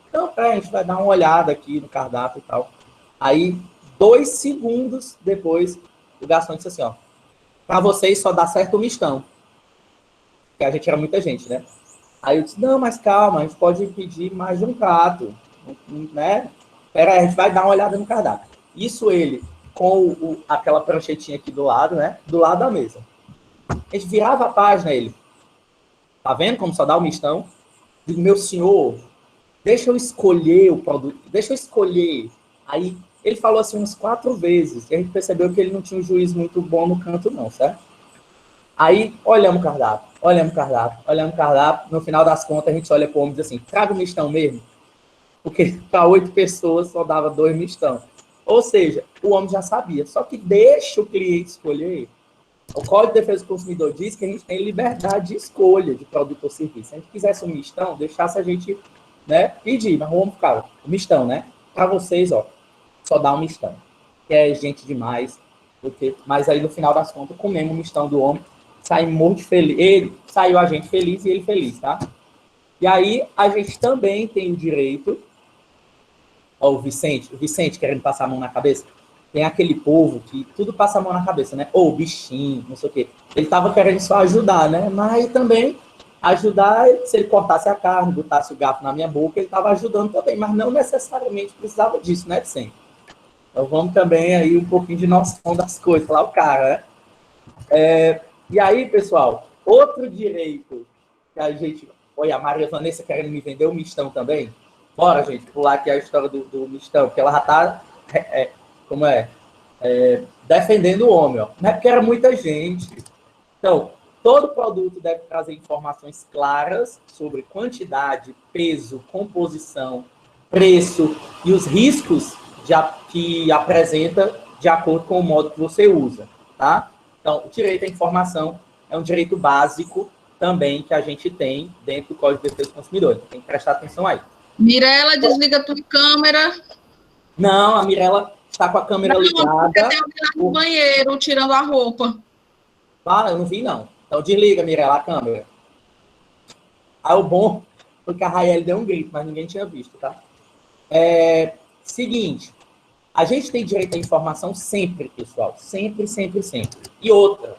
então, a gente vai dar uma olhada aqui no cardápio e tal. Aí, 2 segundos depois, o garçom disse assim, ó, para vocês só dá certo o mistão. Porque a gente era muita gente, né? Aí eu disse, não, mas calma, a gente pode pedir mais de um prato. né? Pera aí, a gente vai dar uma olhada no cardápio. Isso ele, com aquela pranchetinha aqui do lado, né? Do lado da mesa. A gente virava a página, ele, tá vendo como só dá o mistão? Digo, meu senhor, deixa eu escolher o produto, deixa eu escolher. Aí ele falou assim umas 4 vezes, e a gente percebeu que ele não tinha um juízo muito bom no canto não, certo? Aí olhamos o cardápio, no final das contas a gente olha para o homem e diz assim, traga o mistão mesmo, porque para 8 pessoas só dava 2 mistão. Ou seja, o homem já sabia, só que deixa o cliente escolher. O Código de Defesa do Consumidor diz que a gente tem liberdade de escolha de produto ou serviço. Se a gente quisesse um mistão, deixasse a gente, né, pedir, mas vamos ficar, o mistão, né? Para vocês, ó, só dá um mistão. Que é gente demais, mas aí no final das contas, comemos o mistão do homem, saímos muito feliz. Ele saiu a gente feliz e ele feliz, tá? E aí a gente também tem o direito, ó, o Vicente querendo passar a mão na cabeça, tem aquele povo que tudo passa a mão na cabeça, né? Ou bichinho, não sei o quê. Ele tava querendo só ajudar, né? Mas também ajudar, se ele cortasse a carne, botasse o gato na minha boca, ele tava ajudando também, mas não necessariamente precisava disso, né, Vicente? Então vamos também aí um pouquinho de noção das coisas, lá o cara, né? E aí, pessoal, outro direito que a gente... Olha, a Maria Vanessa querendo me vender o mistão também. Bora, gente, pular aqui a história do mistão, porque ela já tá... defendendo o homem, ó. Não é porque era muita gente. Então, todo produto deve trazer informações claras sobre quantidade, peso, composição, preço e os riscos que apresenta de acordo com o modo que você usa, tá? Então, o direito à informação é um direito básico também que a gente tem dentro do Código de Defesa do Consumidor. Então, tem que prestar atenção aí. Mirela, desliga a tua câmera. Não, a Mirella está com a câmera ligada. Porque tem alguém lá no banheiro tirando a roupa. Ah, eu não vi, não. Então desliga, Mirella, a câmera. Aí o bom foi que a Raeli deu um grito, mas ninguém tinha visto, tá? Seguinte, a gente tem direito à informação sempre, pessoal. Sempre, sempre, sempre. E outra,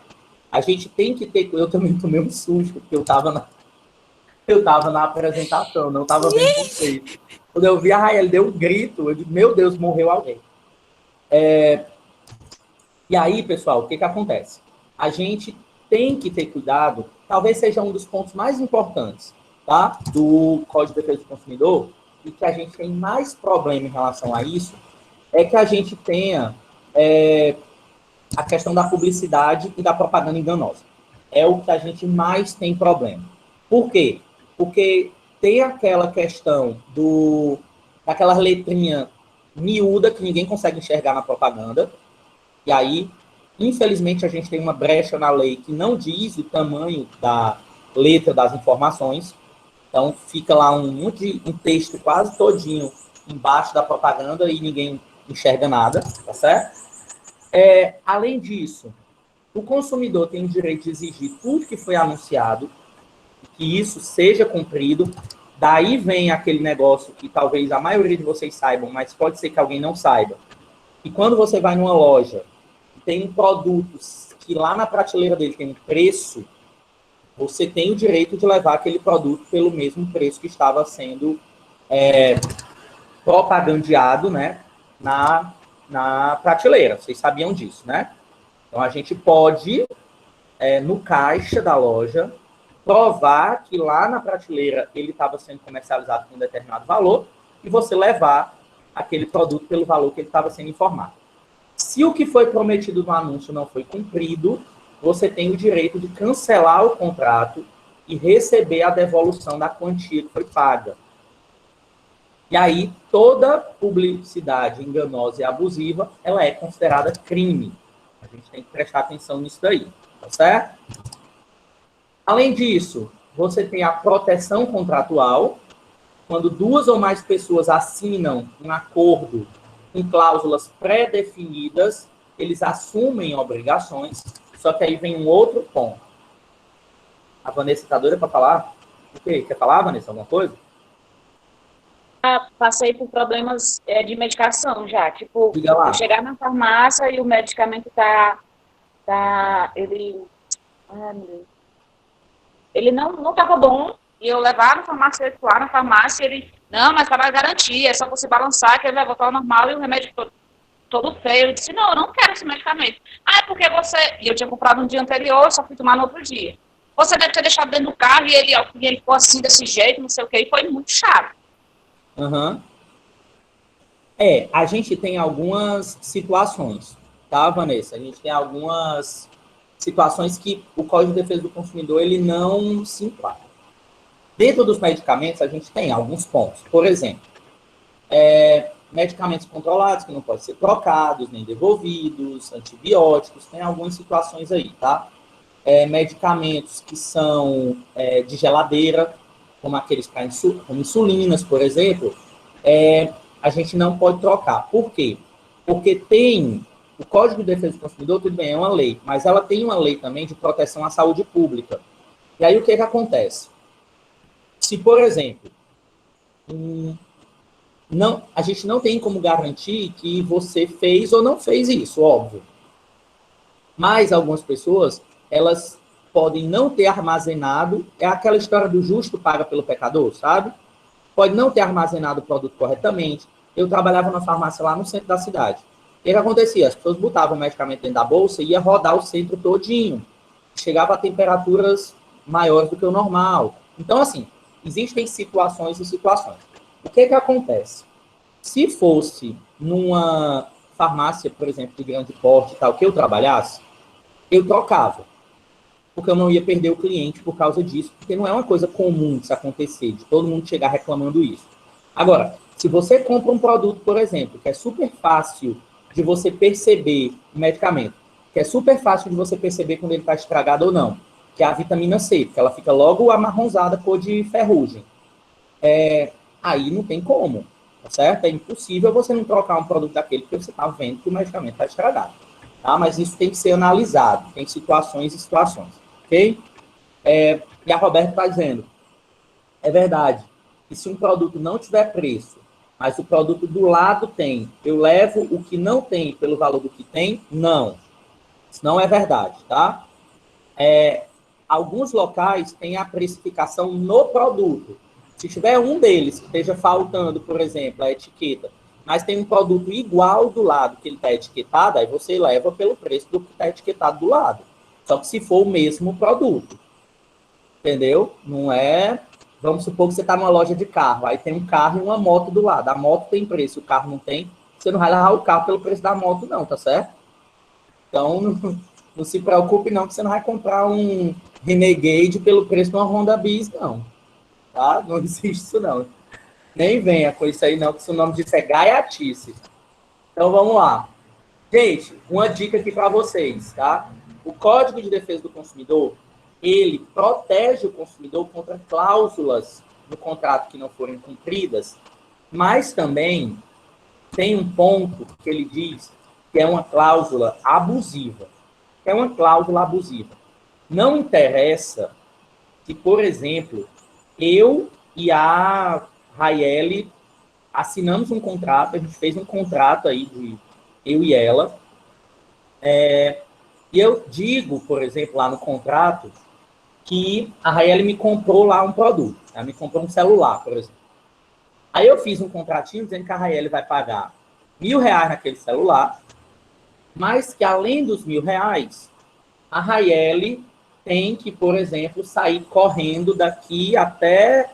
a gente tem que ter... Eu também tomei um susto, porque eu tava na apresentação, não tava vendo vocês. Quando eu vi a Raeli deu um grito, eu disse, meu Deus, morreu alguém. E aí, pessoal, o que acontece? A gente tem que ter cuidado, talvez seja um dos pontos mais importantes, tá? Do Código de Defesa do Consumidor, e que a gente tem mais problema em relação a isso, é que a gente tenha a questão da publicidade e da propaganda enganosa. É o que a gente mais tem problema. Por quê? Porque tem aquela questão daquela letrinha miúda que ninguém consegue enxergar na propaganda, e aí, infelizmente, a gente tem uma brecha na lei que não diz o tamanho da letra das informações, então fica lá um texto quase todinho embaixo da propaganda e ninguém enxerga nada, tá certo? Além disso, o consumidor tem o direito de exigir tudo que foi anunciado, que isso seja cumprido. Daí vem aquele negócio que talvez a maioria de vocês saibam, mas pode ser que alguém não saiba. E quando você vai numa loja e tem produtos que lá na prateleira dele tem um preço, você tem o direito de levar aquele produto pelo mesmo preço que estava sendo propagandeado, né, na prateleira. Vocês sabiam disso, né? Então, a gente pode, no caixa da loja, provar que lá na prateleira ele estava sendo comercializado com um determinado valor e você levar aquele produto pelo valor que ele estava sendo informado. Se o que foi prometido no anúncio não foi cumprido, você tem o direito de cancelar o contrato e receber a devolução da quantia que foi paga. E aí, toda publicidade enganosa e abusiva, ela é considerada crime. A gente tem que prestar atenção nisso daí, tá certo? Além disso, você tem a proteção contratual, quando 2 ou mais pessoas assinam um acordo com cláusulas pré-definidas, eles assumem obrigações, só que aí vem um outro ponto. A Vanessa está doida para falar? O quê? Quer falar, Vanessa, alguma coisa? Passei por problemas de medicação já. Tipo, Diga lá. eu chegar na farmácia e o medicamento ele não estava bom, e eu levar no farmacêutico lá na farmácia, ele Não, mas para garantir, é só você balançar que ele vai voltar ao normal e o remédio todo feio. Eu disse, não, eu não quero esse medicamento. Ah, é porque você... E eu tinha comprado no dia anterior, eu só fui tomar no outro dia. Você deve ter deixado dentro do carro e ele ficou assim, desse jeito, não sei o quê, e foi muito chato. Aham. A gente tem algumas situações, tá, Vanessa? A gente tem algumas situações que o Código de Defesa do Consumidor ele não se enquadra. Dentro dos medicamentos, a gente tem alguns pontos. Por exemplo, medicamentos controlados que não podem ser trocados, nem devolvidos, antibióticos, tem algumas situações aí, tá? Medicamentos que são de geladeira, como aqueles para como insulinas, por exemplo, a gente não pode trocar. Por quê? Porque tem o Código de Defesa do Consumidor, tudo bem, é uma lei, mas ela tem uma lei também de proteção à saúde pública. E aí o que acontece? Se, por exemplo, a gente não tem como garantir que você fez ou não fez isso, óbvio. Mas algumas pessoas, elas podem não ter armazenado, é aquela história do justo paga pelo pecador, sabe? Pode não ter armazenado o produto corretamente. Eu trabalhava na farmácia lá no centro da cidade. O que acontecia? As pessoas botavam o medicamento dentro da bolsa e ia rodar o centro todinho. Chegava a temperaturas maiores do que o normal. Então, assim, existem situações e situações. O que acontece? Se fosse numa farmácia, por exemplo, de grande porte, tal, que eu trabalhasse, eu trocava. Porque eu não ia perder o cliente por causa disso, porque não é uma coisa comum isso acontecer, de todo mundo chegar reclamando isso. Agora, se você compra um produto, por exemplo, que é super fácil de você perceber o medicamento, que é super fácil de você perceber quando ele está estragado ou não, que é a vitamina C, porque ela fica logo amarronzada, cor de ferrugem. Aí não tem como, tá certo? É impossível você não trocar um produto daquele porque você está vendo que o medicamento está estragado. Tá? Mas isso tem que ser analisado, tem situações e situações, ok? E a Roberta está dizendo, é verdade, que se um produto não tiver preço, mas o produto do lado tem, eu levo o que não tem pelo valor do que tem? Não. Isso não é verdade, tá? Alguns locais têm a precificação no produto. Se tiver um deles que esteja faltando, por exemplo, a etiqueta, mas tem um produto igual do lado que ele está etiquetado, aí você leva pelo preço do que está etiquetado do lado. Só que se for o mesmo produto. Entendeu? Não é... Vamos supor que você está numa loja de carro, aí tem um carro e uma moto do lado. A moto tem preço, o carro não tem. Você não vai levar o carro pelo preço da moto, não, tá certo? Então, não se preocupe, não, que você não vai comprar um Renegade pelo preço de uma Honda Bis, não. Tá? Não existe isso, não. Nem venha com isso aí, não, que o nome disso é gaiatice. Então, vamos lá. Gente, uma dica aqui para vocês, tá? O Código de Defesa do Consumidor, ele protege o consumidor contra cláusulas no contrato que não forem cumpridas, mas também tem um ponto que ele diz que é uma cláusula abusiva. É uma cláusula abusiva. Não interessa que, por exemplo, eu e a Raiele assinamos um contrato, a gente fez um contrato aí de eu e ela, e eu digo, por exemplo, lá no contrato, que a Raiele me comprou lá um produto. Ela me comprou um celular, por exemplo. Aí eu fiz um contratinho dizendo que a Raiele vai pagar R$1.000 naquele celular, mas que além dos R$1.000, a Raiele tem que, por exemplo, sair correndo daqui até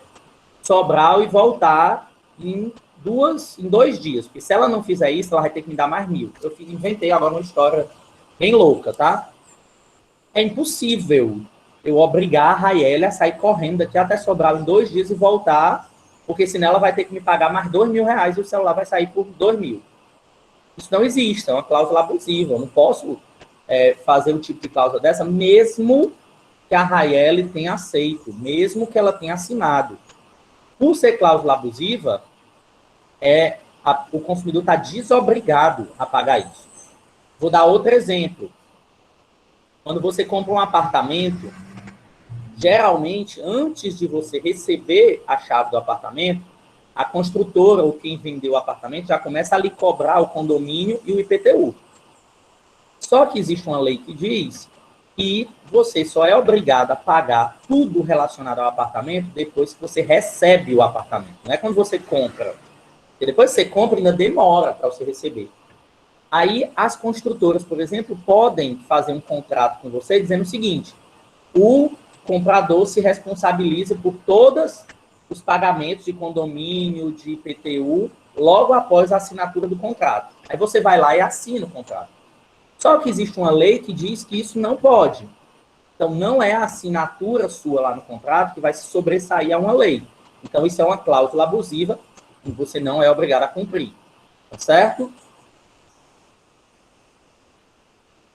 Sobral e voltar em 2 dias. Porque se ela não fizer isso, ela vai ter que me dar mais R$1.000. Eu inventei agora uma história bem louca, tá? É impossível eu obrigar a Raiele a sair correndo daqui até Sobral em 2 dias e voltar, porque senão ela vai ter que me pagar mais R$2.000 e o celular vai sair por R$2.000. Isso não existe, é uma cláusula abusiva. Eu não posso fazer um tipo de cláusula dessa, mesmo que a Raiele tenha aceito, mesmo que ela tenha assinado. Por ser cláusula abusiva, o consumidor está desobrigado a pagar isso. Vou dar outro exemplo. Quando você compra um apartamento, geralmente, antes de você receber a chave do apartamento, a construtora ou quem vendeu o apartamento já começa a lhe cobrar o condomínio e o IPTU. Só que existe uma lei que diz E você só é obrigado a pagar tudo relacionado ao apartamento depois que você recebe o apartamento. Não é quando você compra. Porque depois que você compra, ainda demora para você receber. Aí, as construtoras, por exemplo, podem fazer um contrato com você dizendo o seguinte: o comprador se responsabiliza por todos os pagamentos de condomínio, de IPTU, logo após a assinatura do contrato. Aí você vai lá e assina o contrato. Só que existe uma lei que diz que isso não pode. Então, não é a assinatura sua lá no contrato que vai se sobressair a uma lei. Então, isso é uma cláusula abusiva e você não é obrigado a cumprir. Tá certo?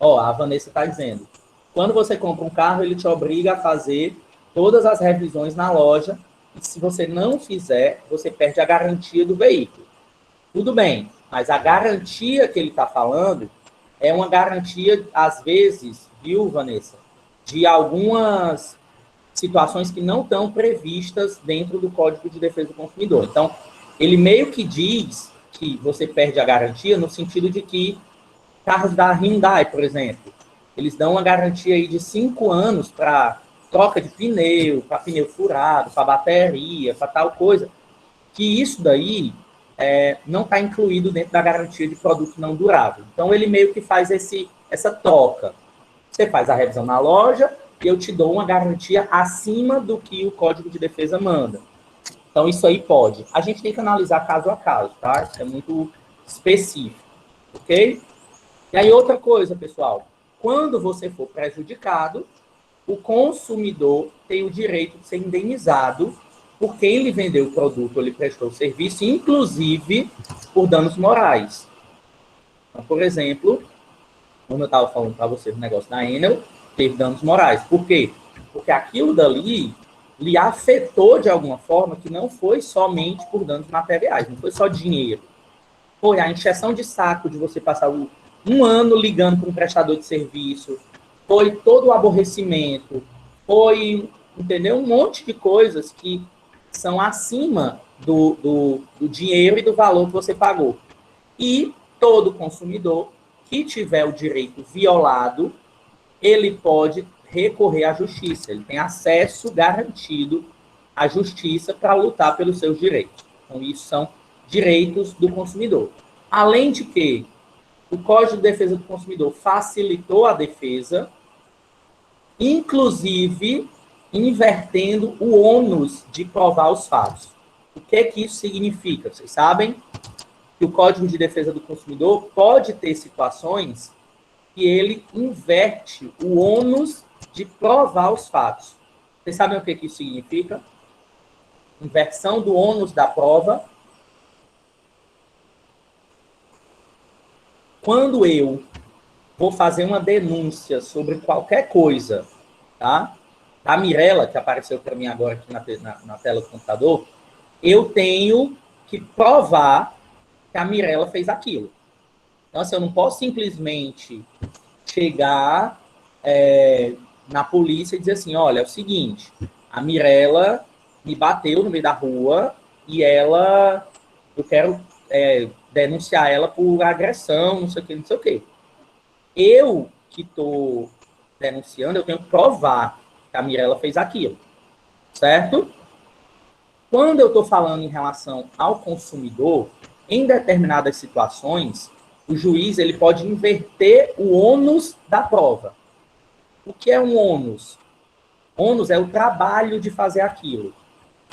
Ó, a Vanessa está dizendo, quando você compra um carro, ele te obriga a fazer todas as revisões na loja, e se você não fizer, você perde a garantia do veículo. Tudo bem, mas a garantia que ele está falando é uma garantia, às vezes, viu, Vanessa, de algumas situações que não estão previstas dentro do Código de Defesa do Consumidor. Então, ele meio que diz que você perde a garantia no sentido de que carros da Hyundai, por exemplo, eles dão uma garantia aí de 5 anos para troca de pneu, para pneu furado, para bateria, para tal coisa, que isso daí não está incluído dentro da garantia de produto não durável. Então, ele meio que faz essa troca. Você faz a revisão na loja e eu te dou uma garantia acima do que o Código de Defesa manda. Então, isso aí pode. A gente tem que analisar caso a caso, tá? Isso é muito específico, ok? E aí, outra coisa, pessoal. Quando você for prejudicado, o consumidor tem o direito de ser indenizado por quem lhe vendeu o produto ou lhe prestou o serviço, inclusive por danos morais. Então, por exemplo, como eu estava falando para você do negócio da Enel, teve danos morais. Por quê? Porque aquilo dali lhe afetou de alguma forma que não foi somente por danos materiais, não foi só dinheiro. Foi a encheção de saco de você passar um ano ligando para um prestador de serviço, foi todo o aborrecimento, foi, entendeu? Um monte de coisas que são acima do dinheiro e do valor que você pagou. E todo consumidor que tiver o direito violado, ele pode recorrer à justiça. Ele tem acesso garantido à justiça para lutar pelos seus direitos. Então, isso são direitos do consumidor. Além de que o Código de Defesa do Consumidor facilitou a defesa, inclusive invertendo o ônus de provar os fatos. O que é que isso significa? Vocês sabem que o Código de Defesa do Consumidor pode ter situações que ele inverte o ônus de provar os fatos. Vocês sabem o que isso significa? Inversão do ônus da prova. Quando eu vou fazer uma denúncia sobre qualquer coisa, tá? A Mirella, que apareceu para mim agora aqui na tela do computador, eu tenho que provar que a Mirella fez aquilo. Então, assim, eu não posso simplesmente chegar na polícia e dizer assim, olha, é o seguinte, a Mirella me bateu no meio da rua e eu quero denunciar ela por agressão, não sei o que, não sei o que. Eu que estou denunciando, eu tenho que provar que a Mirella fez aquilo, certo? Quando eu estou falando em relação ao consumidor, em determinadas situações, o juiz ele pode inverter o ônus da prova. O que é um ônus? Ônus é o trabalho de fazer aquilo.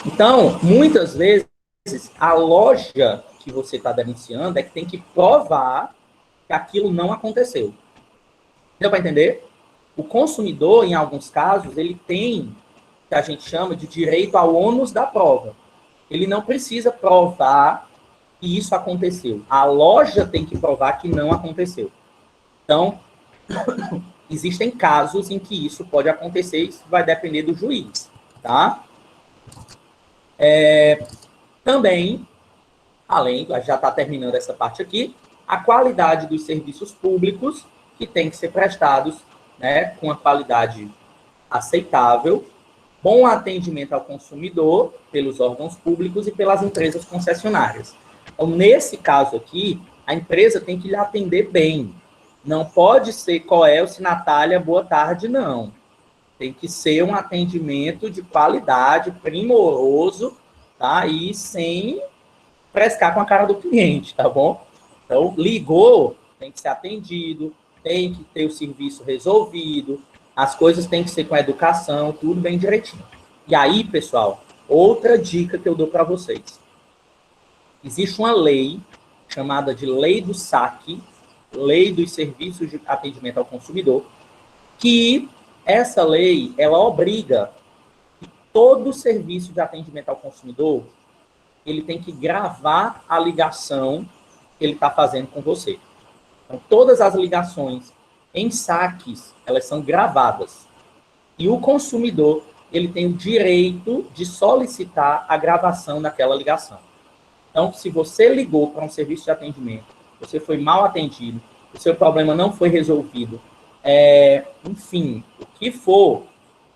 Então, muitas vezes, a loja que você está denunciando é que tem que provar que aquilo não aconteceu. Deu para entender? O consumidor, em alguns casos, ele tem o que a gente chama de direito ao ônus da prova. Ele não precisa provar que isso aconteceu. A loja tem que provar que não aconteceu. Então, existem casos em que isso pode acontecer, isso vai depender do juiz, tá? Também, já está terminando essa parte aqui, a qualidade dos serviços públicos que tem que ser prestados, né, com a qualidade aceitável, bom atendimento ao consumidor pelos órgãos públicos e pelas empresas concessionárias. Então, nesse caso aqui, a empresa tem que lhe atender bem. Não pode ser Coelce, Natália, boa tarde, não. Tem que ser um atendimento de qualidade, primoroso, tá? E sem frescar com a cara do cliente, tá bom? Então, ligou, tem que ser atendido, tem que ter o serviço resolvido, as coisas têm que ser com a educação, tudo bem direitinho. E aí, pessoal, outra dica que eu dou para vocês. Existe uma lei chamada de Lei do SAC, Lei dos Serviços de Atendimento ao Consumidor, que essa lei, ela obriga que todo serviço de atendimento ao consumidor, ele tem que gravar a ligação que ele está fazendo com você. Então, todas as ligações em saques, elas são gravadas. E o consumidor, ele tem o direito de solicitar a gravação daquela ligação. Então, se você ligou para um serviço de atendimento, você foi mal atendido, o seu problema não foi resolvido, enfim, o que for,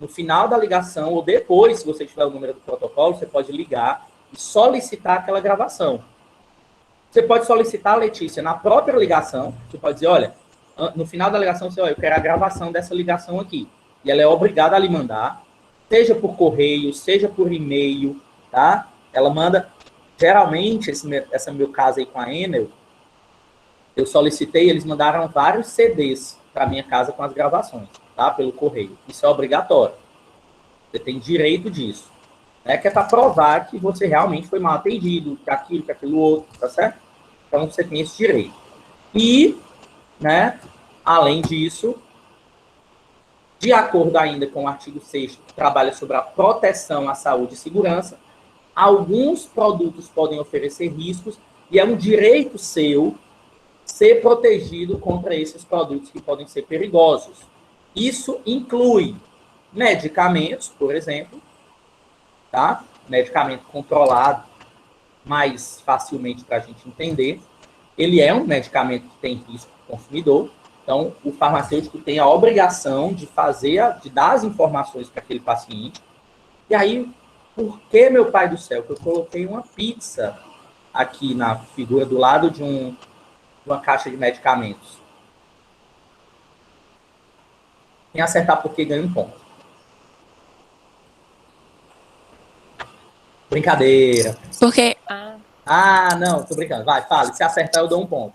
no final da ligação, ou depois, se você tiver o número do protocolo, você pode ligar e solicitar aquela gravação. Você pode solicitar, Letícia, na própria ligação, você pode dizer, olha, no final da ligação, você, olha, eu quero a gravação dessa ligação aqui. E ela é obrigada a lhe mandar, seja por correio, seja por e-mail, tá? Ela manda, geralmente, esse meu caso aí com a Enel, eu solicitei, eles mandaram vários CDs para minha casa com as gravações, tá? Pelo correio. Isso é obrigatório. Você tem direito disso. Né? Que é para provar que você realmente foi mal atendido, que aquilo outro, tá certo? Então, você tem esse direito. E, né, além disso, de acordo ainda com o artigo 6º, que trabalha sobre a proteção à saúde e segurança, alguns produtos podem oferecer riscos e é um direito seu ser protegido contra esses produtos que podem ser perigosos. Isso inclui medicamentos, por exemplo, tá? Medicamento controlado, mais facilmente para a gente entender. Ele é um medicamento que tem risco para o consumidor, então o farmacêutico tem a obrigação de dar as informações para aquele paciente. E aí, por que, meu pai do céu, que eu coloquei uma pizza aqui na figura do lado de uma caixa de medicamentos? Quem acertar por que ganha um ponto. Brincadeira. Porque. Não, tô brincando. Vai, fala. Se acertar, eu dou um ponto.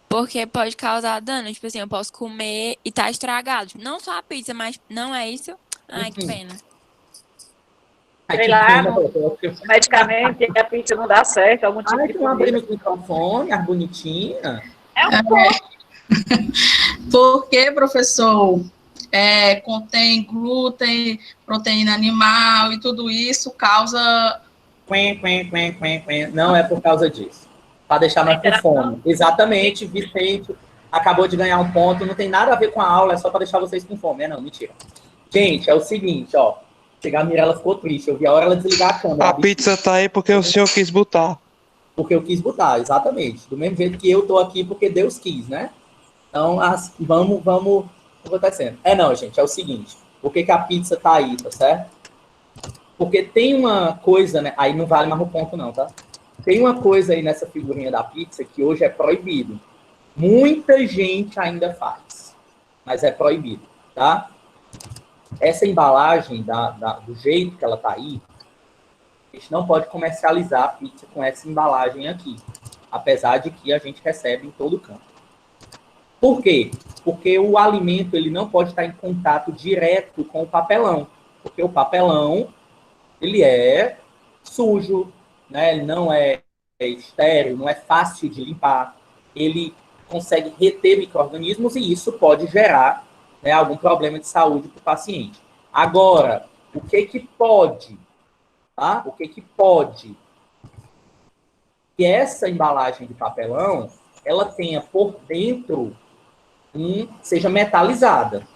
Porque pode causar dano. Tipo assim, eu posso comer e tá estragado. Não só a pizza, mas não é isso? Ai, que pena. Sei lá, o medicamento e a pizza não dá certo. Algum tipo de estão abrindo o microfone, as bonitinhas. É um ponto. Porque, professor, contém glúten, proteína animal e tudo isso causa... Não é por causa disso. Para deixar nós com fome. Exatamente, Vicente acabou de ganhar um ponto. Não tem nada a ver com a aula, é só para deixar vocês com fome. Não, mentira. Gente, é o seguinte, ó. Chegar a Mirella ficou triste. Eu vi a hora ela desligar a câmera. A pizza tá aí porque o senhor quis botar. Porque eu quis botar, exatamente. Do mesmo jeito que eu tô aqui porque Deus quis, né? Então, vamos acontecendo. Não, gente, é o seguinte. Por que a pizza tá aí, tá certo? Porque tem uma coisa, né? Aí não vale mais o ponto não, tá? Tem uma coisa aí nessa figurinha da pizza que hoje é proibido. Muita gente ainda faz, mas é proibido, tá? Essa embalagem, do jeito que ela tá aí, a gente não pode comercializar a pizza com essa embalagem aqui, apesar de que a gente recebe em todo canto. Por quê? Porque o alimento ele não pode estar em contato direto com o papelão, porque o papelão ele é sujo, né? Ele não é estéril, não é fácil de limpar, ele consegue reter micro-organismos e isso pode gerar, né, algum problema de saúde para o paciente. Agora, o que pode? Tá? O que pode? Que essa embalagem de papelão, ela tenha por dentro, seja metalizada.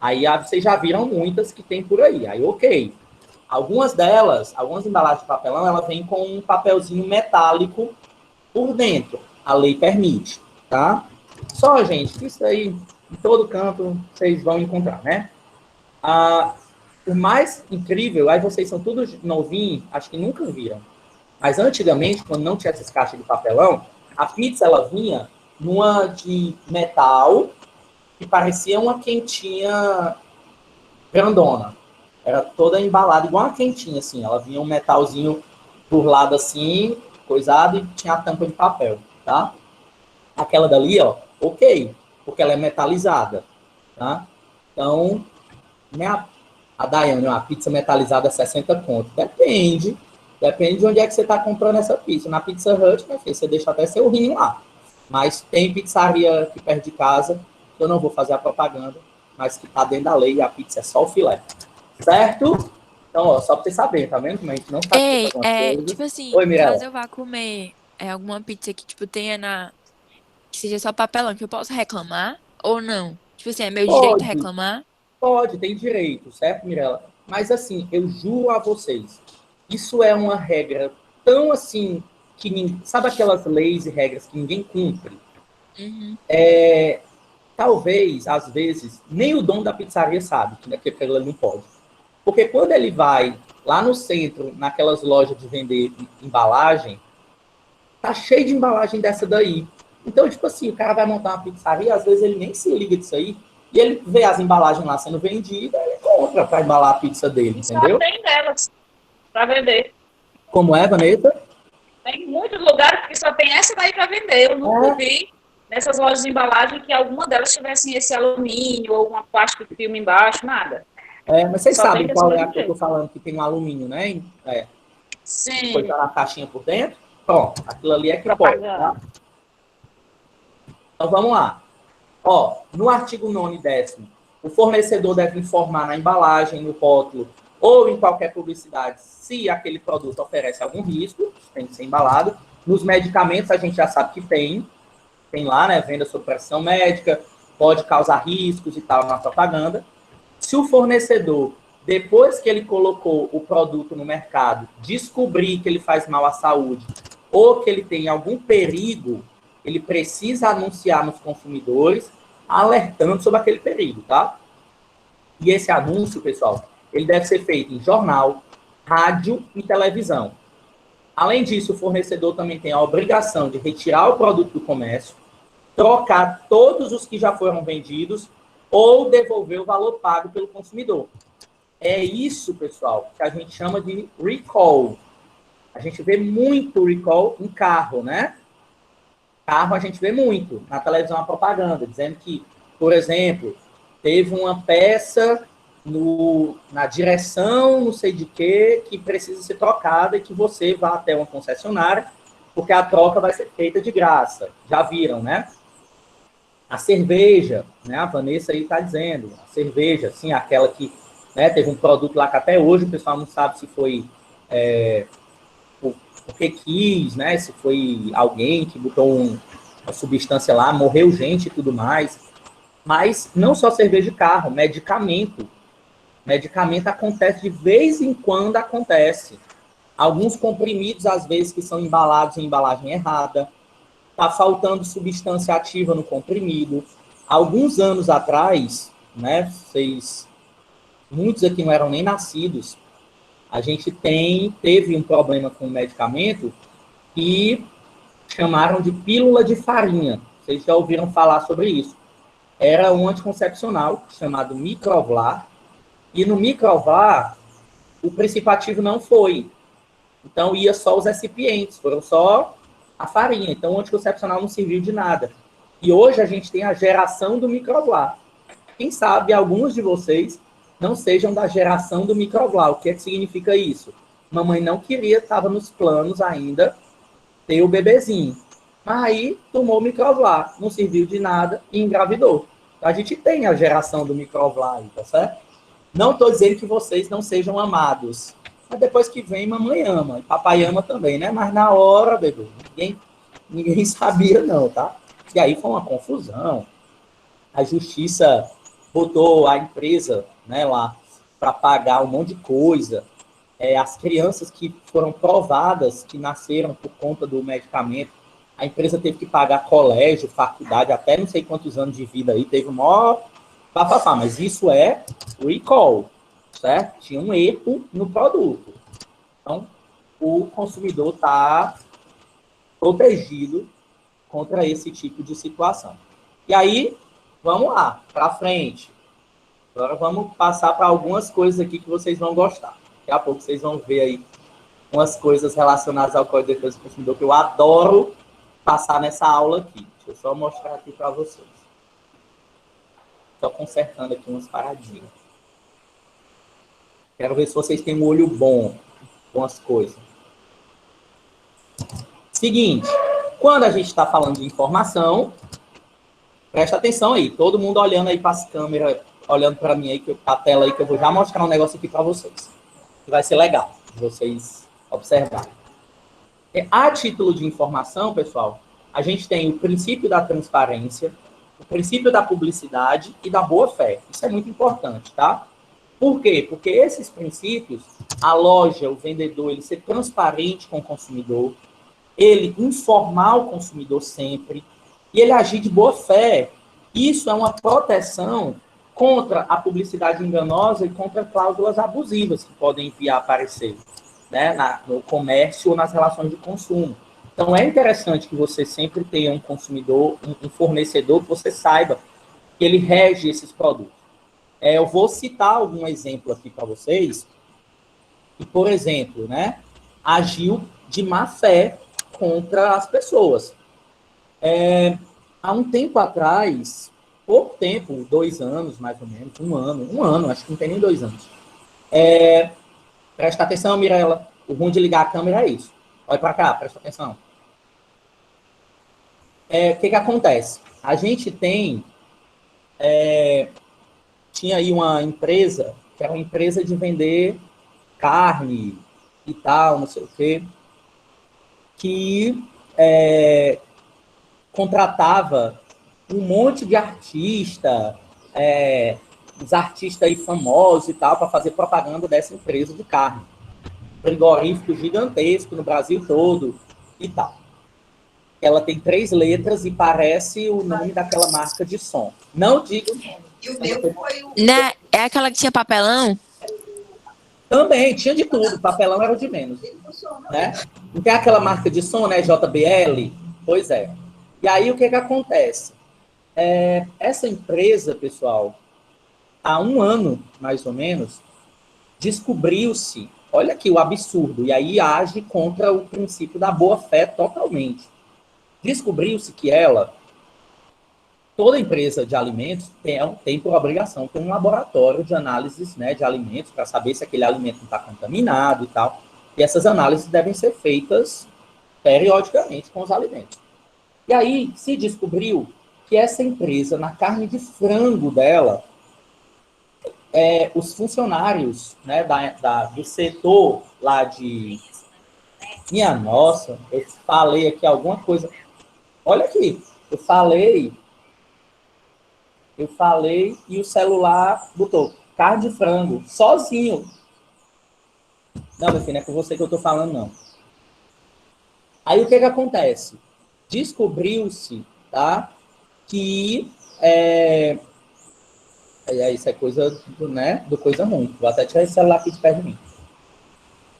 Aí vocês já viram muitas que tem por aí. Aí, ok. Algumas embalagens de papelão, ela vem com um papelzinho metálico por dentro. A lei permite, tá? Só, gente, isso aí, em todo canto, vocês vão encontrar, né? O mais incrível, aí vocês são todos novinhos, acho que nunca viram. Mas antigamente, quando não tinha essas caixas de papelão, a pizza, ela vinha numa de metal que parecia uma quentinha grandona. Era toda embalada igual uma quentinha, assim. Ela vinha um metalzinho por lado assim, coisado, e tinha a tampa de papel, tá? Aquela dali, ó, ok, porque ela é metalizada, tá? Então, né, a Daiane, a pizza metalizada é 60 conto. Depende de onde é que você está comprando essa pizza. Na Pizza Hut, meu filho, você deixa até seu rim lá. Mas tem pizzaria aqui perto de casa, que eu não vou fazer a propaganda, mas que está dentro da lei e a pizza é só o filé. Certo? Então, ó, só para você saber, tá vendo como a gente não sabe Ei, algumas coisas. tipo assim, Oi, caso Mirella. eu vá comer alguma pizza que, tipo, tenha que seja só papelão, que eu posso reclamar ou não? Tipo assim, é meu direito Pode, reclamar? pode, tem direito, certo, Mirella? Mas assim, eu juro a vocês, isso é uma regra tão assim, que sabe aquelas leis e regras que ninguém cumpre? Uhum. Talvez, às vezes, nem o dono da pizzaria sabe que aquilo ali não pode. Porque quando ele vai lá no centro, naquelas lojas de vender embalagem, tá cheio de embalagem dessa daí. Então, tipo assim, o cara vai montar uma pizzaria, às vezes ele nem se liga disso aí, e ele vê as embalagens lá sendo vendidas, ele compra para embalar a pizza dele, E só entendeu? tem delas para vender. Como é, Vanessa? Tem muitos lugares que só tem essa daí para vender. Eu nunca vi nessas lojas de embalagem que alguma delas tivesse esse alumínio ou uma plástico de filme embaixo, nada. Mas vocês Só tem sabem desse qual é mesmo a que eu tô jeito. falando, que tem um alumínio, né? Depois Sim, tá na caixinha por dentro. Pronto, aquilo ali é que pode, tá? propaganda. Então, vamos lá. Ó, no artigo 9º e 10º, o fornecedor deve informar na embalagem, no rótulo ou em qualquer publicidade se aquele produto oferece algum risco, tem que ser embalado. Nos medicamentos, a gente já sabe que tem lá, né, venda sob pressão médica, pode causar riscos e tal na propaganda. Se o fornecedor, depois que ele colocou o produto no mercado, descobrir que ele faz mal à saúde ou que ele tem algum perigo, ele precisa anunciar nos consumidores, alertando sobre aquele perigo, tá? E esse anúncio, pessoal, ele deve ser feito em jornal, rádio e televisão. Além disso, o fornecedor também tem a obrigação de retirar o produto do comércio, trocar todos os que já foram vendidos ou devolver o valor pago pelo consumidor. É isso, pessoal, que a gente chama de recall. A gente vê muito recall em carro, né? Carro a gente vê muito. Na televisão a propaganda, dizendo que, por exemplo, teve uma peça na direção, não sei de quê, que precisa ser trocada e que você vá até uma concessionária, porque a troca vai ser feita de graça. Já viram, né? A cerveja, né? A Vanessa aí está dizendo, a cerveja, assim, aquela que, né, teve um produto lá que até hoje o pessoal não sabe se foi porque quis, né? Se foi alguém que botou uma substância lá, morreu gente e tudo mais. Mas não só cerveja de carro, medicamento. Medicamento acontece de vez em quando acontece. Alguns comprimidos, às vezes, que são embalados em embalagem errada. Está faltando substância ativa no comprimido. Alguns anos atrás, né, muitos aqui não eram nem nascidos, a gente teve um problema com o medicamento que chamaram de pílula de farinha. Vocês já ouviram falar sobre isso. Era um anticoncepcional chamado Microvlar, e no Microvlar o princípio ativo não foi. Então ia só os recipientes, foram só a farinha. Então o anticoncepcional não serviu de nada. E hoje a gente tem a geração do Microvlar. Quem sabe alguns de vocês não sejam da geração do Microvlar. O que é que significa isso? Mamãe não queria, estava nos planos ainda, ter o bebezinho. Mas aí tomou o Microvlar, não serviu de nada e engravidou. Então, a gente tem a geração do Microvlar aí, tá certo? Não estou dizendo que vocês não sejam amados. Mas depois que vem, mamãe ama. E papai ama também, né? Mas na hora, bebê, ninguém sabia não, tá? E aí foi uma confusão. A justiça botou a empresa, né, lá para pagar um monte de coisa. As crianças que foram provadas que nasceram por conta do medicamento, a empresa teve que pagar colégio, faculdade, até não sei quantos anos de vida aí, teve o maior papapá, mas isso é recall, certo? Tinha um erro no produto. Então, o consumidor está protegido contra esse tipo de situação. E aí, vamos lá, para frente. Agora vamos passar para algumas coisas aqui que vocês vão gostar. Daqui a pouco vocês vão ver aí umas coisas relacionadas ao Código de Defesa do Consumidor que eu adoro passar nessa aula aqui. Deixa eu só mostrar aqui para vocês. Estou consertando aqui umas paradinhas. Quero ver se vocês têm um olho bom com as coisas. Seguinte, quando a gente está falando de informação, presta atenção aí, todo mundo olhando aí para as câmeras, olhando para mim aí, para a tela aí, que eu vou já mostrar um negócio aqui para vocês. Que vai ser legal vocês observarem. A título de informação, pessoal, a gente tem o princípio da transparência, o princípio da publicidade e da boa-fé. Isso é muito importante, tá? Por quê? Porque esses princípios, a loja, o vendedor, ele ser transparente com o consumidor, ele informar o consumidor sempre, e ele agir de boa-fé. Isso é uma proteção contra a publicidade enganosa e contra cláusulas abusivas que podem vir a aparecer, né, no comércio ou nas relações de consumo. Então, é interessante que você sempre tenha um consumidor, um fornecedor, que você saiba que ele rege esses produtos. Eu vou citar algum exemplo aqui para vocês, que, por exemplo, né, agiu de má fé contra as pessoas. Há um tempo atrás, pouco tempo, 2 anos, mais ou menos, um ano, acho que não tem nem 2 anos. Presta atenção, Mirella, o ruim de ligar a câmera é isso. Olha para cá, presta atenção. O que acontece? A gente tinha aí uma empresa, que era uma empresa de vender carne e tal, não sei o quê, que contratava um monte de artista, os artistas aí famosos e tal, para fazer propaganda dessa empresa de carne. Frigorífico gigantesco no Brasil todo e tal. Ela tem 3 letras e parece o nome daquela marca de som. Não digo... E o meu foi o... Né? É aquela que tinha papelão? Também, tinha de tudo. Papelão era o de menos. Né? Não tem aquela marca de som, né? JBL? Pois é. E aí, o que acontece? Essa empresa, pessoal, há 1 ano, mais ou menos, descobriu-se, olha aqui o absurdo, e aí age contra o princípio da boa-fé totalmente. Descobriu-se que toda empresa de alimentos tem por obrigação ter um laboratório de análises, né, de alimentos para saber se aquele alimento não está contaminado e tal. E essas análises devem ser feitas periodicamente com os alimentos. E aí se descobriu que essa empresa, na carne de frango dela, os funcionários, né, do setor lá de... Minha nossa, eu falei aqui alguma coisa... Olha aqui, eu falei e o celular botou carne de frango, sozinho. Não, meu filho, não é com você que eu tô falando, não. Aí o que acontece? Descobriu-se, tá, que isso é coisa, né, do coisa ruim. Vou até tirar esse celular aqui de perto de mim.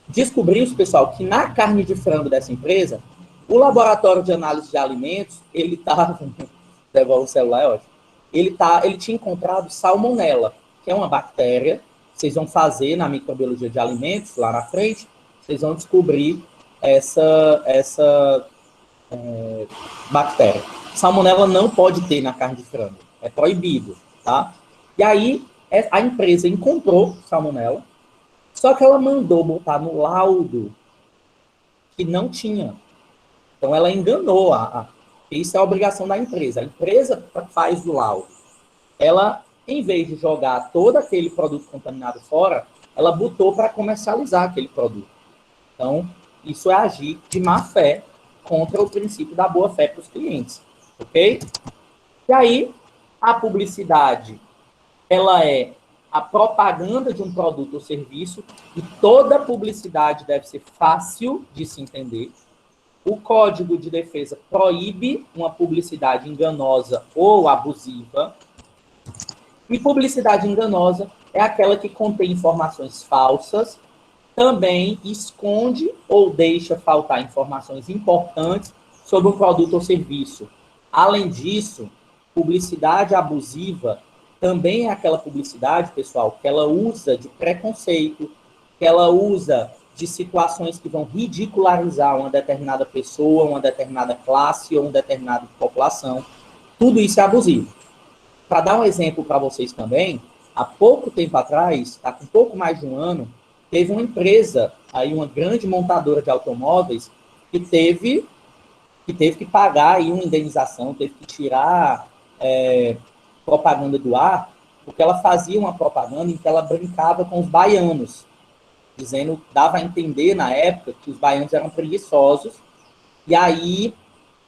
Descobriu-se, pessoal, que na carne de frango dessa empresa, o laboratório de análise de alimentos, ele estava... Devolve o celular, é ótimo. Ele tinha encontrado salmonela, que é uma bactéria. Vocês vão fazer na microbiologia de alimentos, lá na frente, vocês vão descobrir essa bactéria. Salmonela não pode ter na carne de frango. É proibido, tá? E aí, a empresa encontrou salmonela, só que ela mandou botar no laudo que não tinha. Então, ela enganou. Isso é a obrigação da empresa. A empresa faz o laudo. Ela, em vez de jogar todo aquele produto contaminado fora, ela botou para comercializar aquele produto. Então, isso é agir de má fé contra o princípio da boa fé para os clientes. Ok? E aí, a publicidade, ela é a propaganda de um produto ou serviço, e toda publicidade deve ser fácil de se entender. O Código de Defesa proíbe uma publicidade enganosa ou abusiva. E publicidade enganosa é aquela que contém informações falsas, também esconde ou deixa faltar informações importantes sobre um produto ou serviço. Além disso, publicidade abusiva também é aquela publicidade, pessoal, que ela usa de preconceito, que ela usa de situações que vão ridicularizar uma determinada pessoa, uma determinada classe ou uma determinada população. Tudo isso é abusivo. Para dar um exemplo para vocês também, há pouco tempo atrás, está com pouco mais de um ano, teve uma empresa, aí uma grande montadora de automóveis, que teve que pagar aí uma indenização, teve que tirar propaganda do ar, porque ela fazia uma propaganda em que ela brincava com os baianos, dizendo, dava a entender na época que os baianos eram preguiçosos, e aí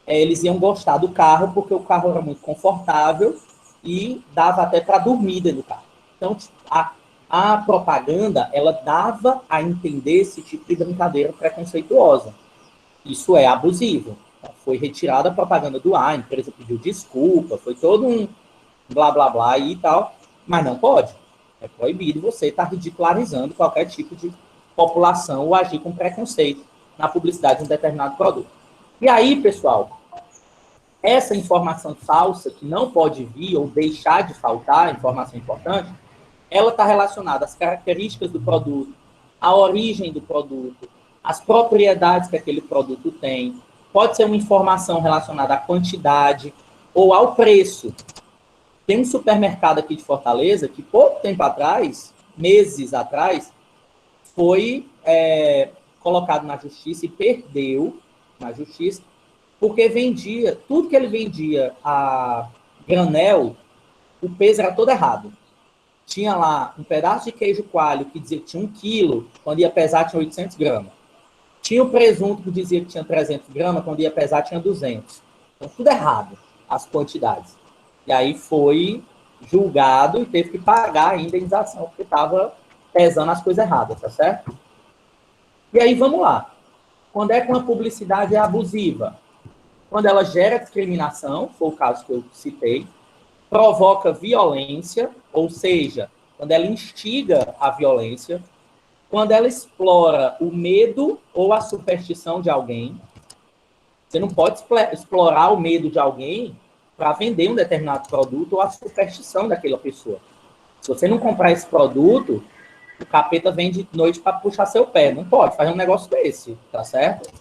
eles iam gostar do carro, porque o carro era muito confortável e dava até para dormir dentro do carro. Então, a propaganda, ela dava a entender esse tipo de brincadeira preconceituosa. Isso é abusivo. Foi retirada a propaganda do ar, a empresa pediu desculpa, foi todo um blá, blá, blá e tal, mas não pode. É proibido você estar ridicularizando qualquer tipo de população ou agir com preconceito na publicidade de um determinado produto. E aí, pessoal, essa informação falsa, que não pode vir ou deixar de faltar, informação importante, ela está relacionada às características do produto, à origem do produto, às propriedades que aquele produto tem. Pode ser uma informação relacionada à quantidade ou ao preço. Tem um supermercado aqui de Fortaleza que, pouco tempo atrás, meses atrás, foi colocado na justiça e perdeu na justiça, porque vendia, tudo que ele vendia a granel, o peso era todo errado. Tinha lá um pedaço de queijo coalho que dizia que tinha 1 quilo, quando ia pesar tinha 800 gramas. Tinha o presunto que dizia que tinha 300 gramas, quando ia pesar tinha 200. Então, tudo errado, as quantidades. E aí foi julgado e teve que pagar a indenização, porque estava pesando as coisas erradas, tá certo? E aí, vamos lá. Quando é que uma publicidade é abusiva? Quando ela gera discriminação, foi o caso que eu citei, provoca violência, ou seja, quando ela instiga a violência, quando ela explora o medo ou a superstição de alguém. Você não pode explorar o medo de alguém para vender um determinado produto ou a superstição daquela pessoa. Se você não comprar esse produto, o capeta vem de noite para puxar seu pé. Não pode fazer um negócio desse, tá certo?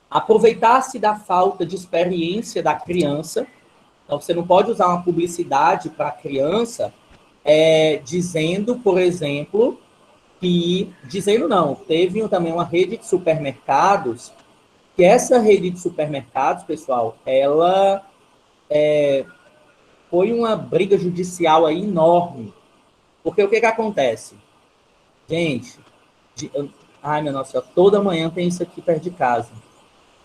Aproveitar-se da falta de experiência da criança. Então, você não pode usar uma publicidade para a criança dizendo, por exemplo, teve também uma rede de supermercados, que essa rede de supermercados, pessoal, ela foi uma briga judicial aí enorme. Porque o que acontece? Gente, ai, meu Deus do céu, toda manhã tem isso aqui perto de casa.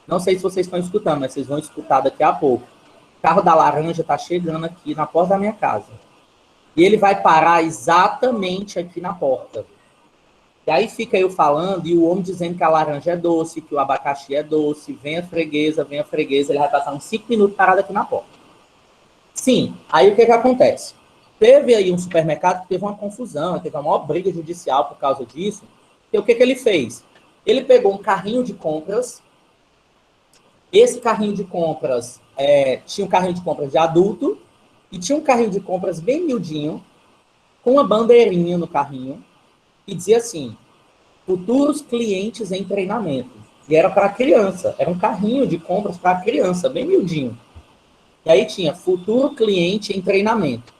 Não sei se vocês estão escutando, mas vocês vão escutar daqui a pouco. O carro da laranja está chegando aqui na porta da minha casa. E ele vai parar exatamente aqui na porta. E aí fica eu falando e o homem dizendo que a laranja é doce, que o abacaxi é doce, vem a freguesa, ele vai passar uns 5 minutos parado aqui na porta. Sim, aí o que acontece? Teve aí um supermercado que teve uma confusão, teve uma maior briga judicial por causa disso. E o que ele fez? Ele pegou um carrinho de compras. Esse carrinho de compras tinha um carrinho de compras de adulto e tinha um carrinho de compras bem miudinho, com uma bandeirinha no carrinho, e dizia assim, futuros clientes em treinamento. E era para criança, era um carrinho de compras para criança, bem miudinho. E aí tinha futuro cliente em treinamento.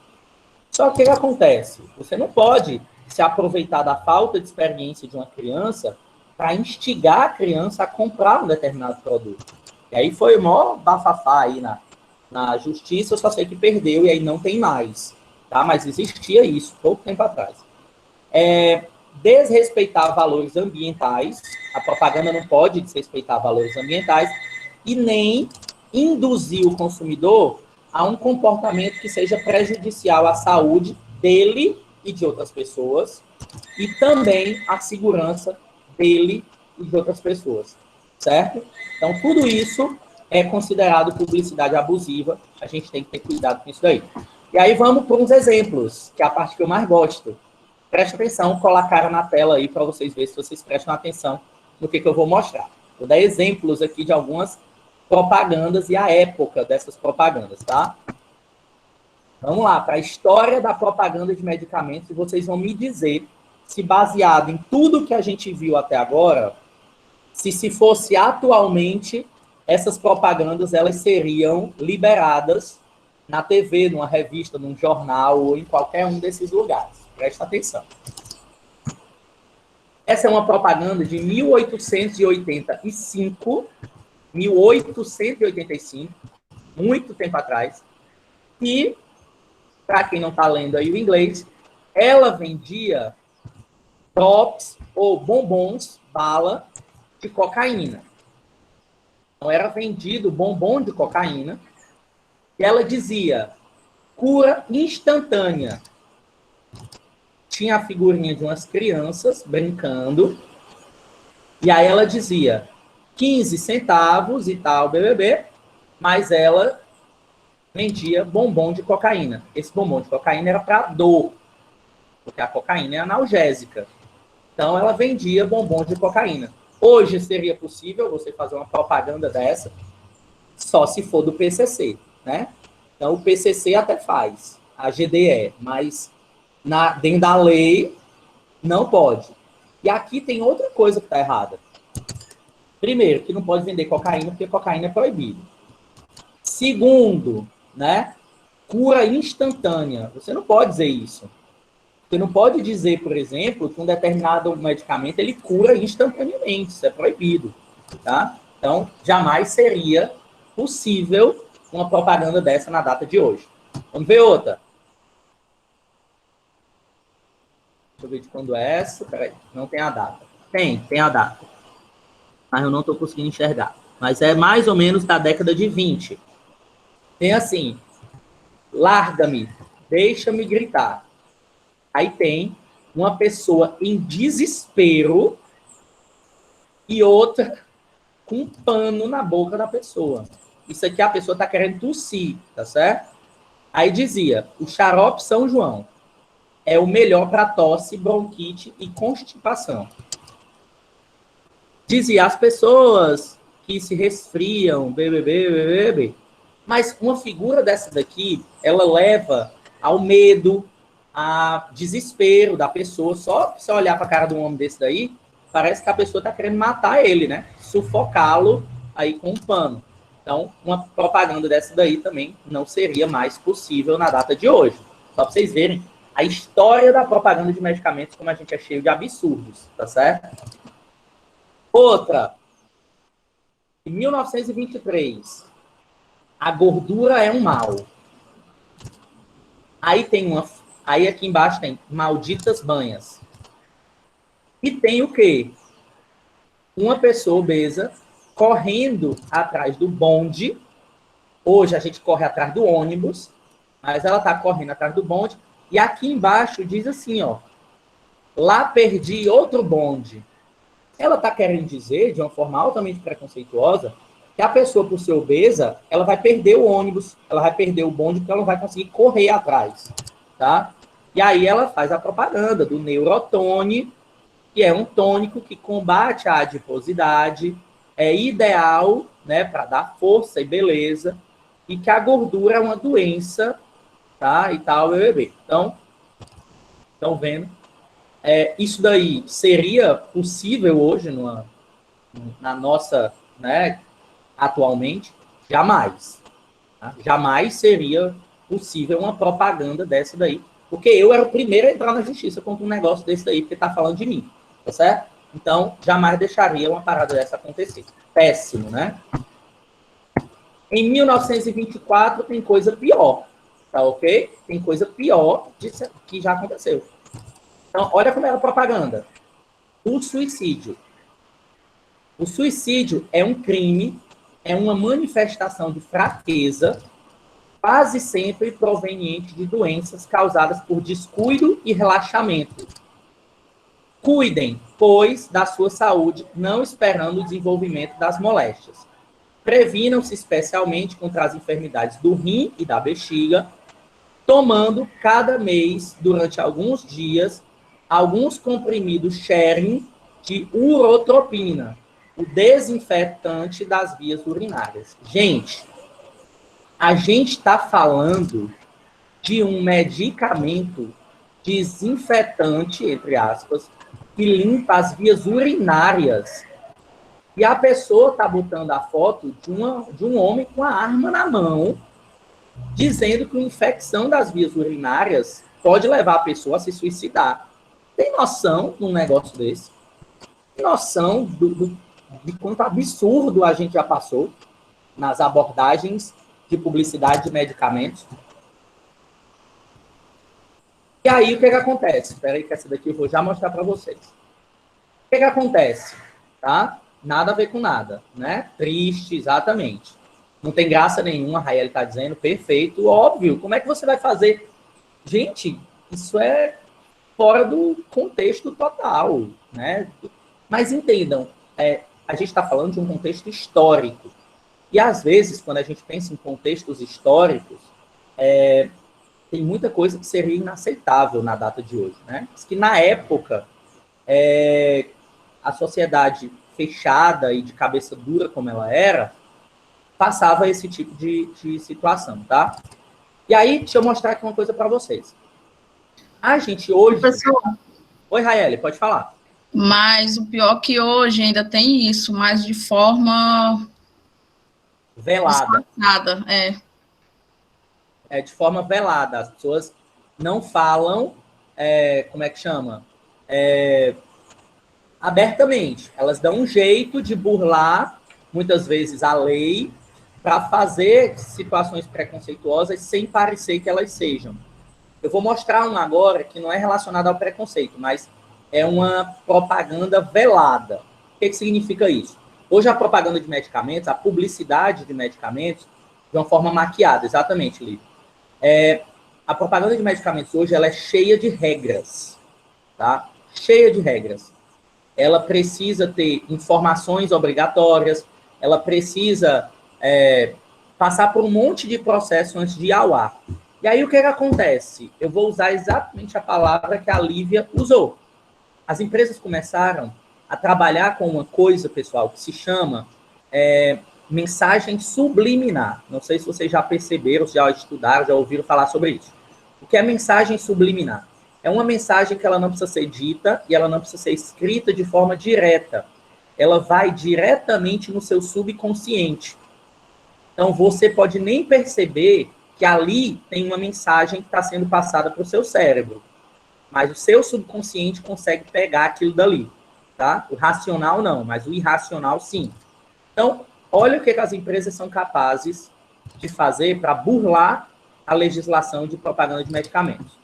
Só que o que acontece? Você não pode se aproveitar da falta de experiência de uma criança para instigar a criança a comprar um determinado produto. E aí foi o maior bafafá aí na justiça, eu só sei que perdeu e aí não tem mais. Tá? Mas existia isso pouco tempo atrás. Desrespeitar valores ambientais, a propaganda não pode desrespeitar valores ambientais, e nem induzir o consumidor a um comportamento que seja prejudicial à saúde dele e de outras pessoas, e também à segurança dele e de outras pessoas, certo? Então, tudo isso é considerado publicidade abusiva, a gente tem que ter cuidado com isso daí. E aí vamos para uns exemplos, que é a parte que eu mais gosto. Presta atenção, colocaram na tela aí para vocês verem se vocês prestam atenção no que eu vou mostrar. Vou dar exemplos aqui de algumas propagandas e a época dessas propagandas, tá? Vamos lá, para a história da propaganda de medicamentos, e vocês vão me dizer se baseado em tudo que a gente viu até agora, se fosse atualmente, essas propagandas elas seriam liberadas na TV, numa revista, num jornal ou em qualquer um desses lugares. Presta atenção. Essa é uma propaganda de 1885, muito tempo atrás, e, para quem não está lendo aí o inglês, ela vendia drops ou bombons, bala, de cocaína. Então, era vendido bombom de cocaína, e ela dizia, cura instantânea. Tinha a figurinha de umas crianças brincando, e aí ela dizia 15 centavos e tal, BBB, mas ela vendia bombom de cocaína. Esse bombom de cocaína era para dor, porque a cocaína é analgésica. Então, ela vendia bombom de cocaína. Hoje seria possível você fazer uma propaganda dessa, só se for do PCC, né? Então, o PCC até faz, a GDE, mas dentro da lei não pode. E aqui tem outra coisa que está errada. Primeiro, que não pode vender cocaína, porque cocaína é proibido. Segundo, né? Cura instantânea. Você não pode dizer isso. Você não pode dizer, por exemplo, que um determinado medicamento ele cura instantaneamente. Isso é proibido. Tá? Então, jamais seria possível uma propaganda dessa na data de hoje. Vamos ver outra. Deixa eu ver de quando é essa. Peraí, não tem a data. Tem a data. Mas eu não estou conseguindo enxergar. Mas é mais ou menos da década de 20. Tem assim, larga-me, deixa-me gritar. Aí tem uma pessoa em desespero e outra com um pano na boca da pessoa. Isso aqui a pessoa está querendo tossir, tá certo? Aí dizia, o xarope São João é o melhor para tosse, bronquite e constipação. Dizia, as pessoas que se resfriam, BBB, mas uma figura dessa daqui, ela leva ao medo, a desespero da pessoa. Só você olhar para a cara de um homem desse daí, parece que a pessoa está querendo matar ele, né? Sufocá-lo aí com um pano. Então, uma propaganda dessa daí também não seria mais possível na data de hoje. Só para vocês verem a história da propaganda de medicamentos, como a gente é cheio de absurdos, tá certo? Outra, em 1923, a gordura é um mal. Aí aqui embaixo tem malditas banhas. E tem o quê? Uma pessoa obesa correndo atrás do bonde. Hoje a gente corre atrás do ônibus, mas ela está correndo atrás do bonde. E aqui embaixo diz assim, ó, lá perdi outro bonde. Ela está querendo dizer, de uma forma altamente preconceituosa, que a pessoa, por ser obesa, ela vai perder o ônibus, ela vai perder o bonde, porque ela não vai conseguir correr atrás, tá? E aí ela faz a propaganda do Neurotone, que é um tônico que combate a adiposidade, é ideal, né, para dar força e beleza, e que a gordura é uma doença, tá? E tal, bebê. Então, estão vendo? Isso daí seria possível hoje na nossa, né, atualmente? Jamais. Tá? Jamais seria possível uma propaganda dessa daí, porque eu era o primeiro a entrar na justiça contra um negócio desse daí, porque está falando de mim, tá certo? Então, jamais deixaria uma parada dessa acontecer. Péssimo, né? Em 1924 tem coisa pior, tá ok? Tem coisa pior que já aconteceu. Então, olha como era a propaganda. O suicídio. O suicídio é um crime, é uma manifestação de fraqueza, quase sempre proveniente de doenças causadas por descuido e relaxamento. Cuidem, pois, da sua saúde, não esperando o desenvolvimento das moléstias. Previnam-se especialmente contra as enfermidades do rim e da bexiga, tomando cada mês, durante alguns dias, alguns comprimidos sharing de urotropina. o desinfetante das vias urinárias. Gente, a gente está falando de um medicamento desinfetante, entre aspas, que limpa as vias urinárias. E a pessoa está botando a foto de um homem com a arma na mão, dizendo que a infecção das vias urinárias pode levar a pessoa a se suicidar. Tem noção de um negócio desse? Tem noção de quanto absurdo a gente já passou nas abordagens de publicidade de medicamentos? E aí, o que acontece? Espera aí que essa daqui eu vou já mostrar para vocês. O que acontece? Tá? Nada a ver com nada, né? Triste, exatamente. Não tem graça nenhuma, a Raeli está dizendo, perfeito, óbvio. Como é que você vai fazer? Gente, isso é fora do contexto total, né? Mas entendam, a gente está falando de um contexto histórico. E, às vezes, quando a gente pensa em contextos históricos, tem muita coisa que seria inaceitável na data de hoje, né? Diz que, na época, a sociedade fechada e de cabeça dura como ela era, passava esse tipo de situação, tá? E aí, deixa eu mostrar aqui uma coisa para vocês. A gente hoje... Pessoal, Oi, Raeli, pode falar. mas o pior que hoje ainda tem isso, mas de forma... Velada. Nada, De forma velada. As pessoas não falam, como é que chama? Abertamente. Elas dão um jeito de burlar, muitas vezes, a lei para fazer situações preconceituosas sem parecer que elas sejam. Eu vou mostrar um agora que não é relacionado ao preconceito, mas é uma propaganda velada. O que significa isso? Hoje a propaganda de medicamentos, a publicidade de medicamentos, de uma forma maquiada, exatamente, Lívia. A propaganda de medicamentos hoje ela é cheia de regras, tá? Cheia de regras. Ela precisa ter informações obrigatórias, ela precisa passar por um monte de processo antes de ir ao ar. E aí o que acontece? Eu vou usar exatamente a palavra que a Lívia usou. As empresas começaram a trabalhar com uma coisa, pessoal, que se chama mensagem subliminar. Não sei se vocês já perceberam, já estudaram, já ouviram falar sobre isso. O que é mensagem subliminar? É uma mensagem que ela não precisa ser dita e ela não precisa ser escrita de forma direta. Ela vai diretamente no seu subconsciente. Então, você pode nem perceber que ali tem uma mensagem que está sendo passada para o seu cérebro. Mas o seu subconsciente consegue pegar aquilo dali. Tá? O racional não, mas o irracional sim. Então, olha o que as empresas são capazes de fazer para burlar a legislação de propaganda de medicamentos.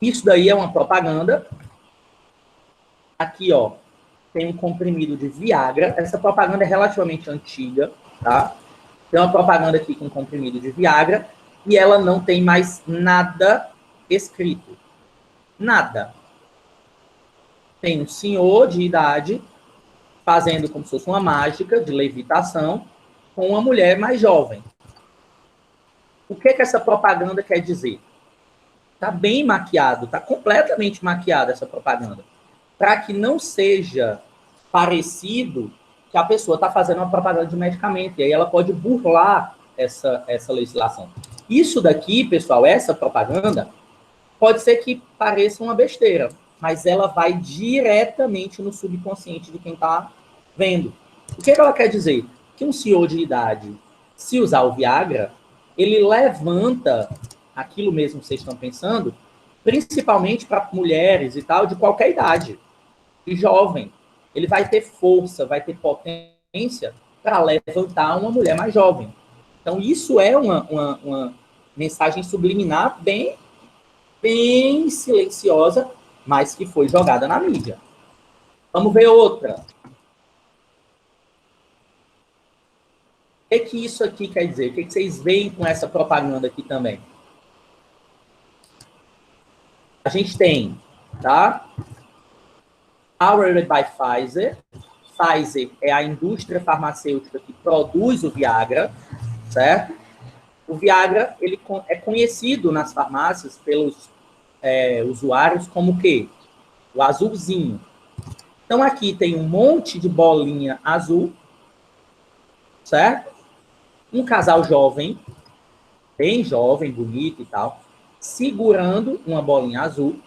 Isso daí é uma propaganda. Aqui, ó, tem um comprimido de Viagra. Essa propaganda é relativamente antiga, tá? Tem uma propaganda aqui com comprimido de Viagra e ela não tem mais nada escrito. Nada. Tem um senhor de idade fazendo como se fosse uma mágica de levitação com uma mulher mais jovem. O que essa propaganda quer dizer? Está bem maquiado, está completamente maquiada essa propaganda. Para que não seja parecido que a pessoa está fazendo uma propaganda de medicamento. E aí ela pode burlar essa legislação. Isso daqui, pessoal, essa propaganda, pode ser que pareça uma besteira, mas ela vai diretamente no subconsciente de quem está vendo. O que ela quer dizer? Que um senhor de idade, se usar o Viagra, ele levanta aquilo mesmo que vocês estão pensando, principalmente para mulheres e tal, de qualquer idade, e jovem. Ele vai ter força, vai ter potência para levantar uma mulher mais jovem. Então, isso é uma mensagem subliminar bem silenciosa, mas que foi jogada na mídia. Vamos ver outra. O que isso aqui quer dizer? O que vocês veem com essa propaganda aqui também? A gente tem, tá? Powered by Pfizer. Pfizer é a indústria farmacêutica que produz o Viagra, certo? O Viagra ele é conhecido nas farmácias pelos usuários como o quê? O azulzinho. Então, aqui tem um monte de bolinha azul, certo? Um casal jovem, bem jovem, bonito e tal, segurando uma bolinha azul.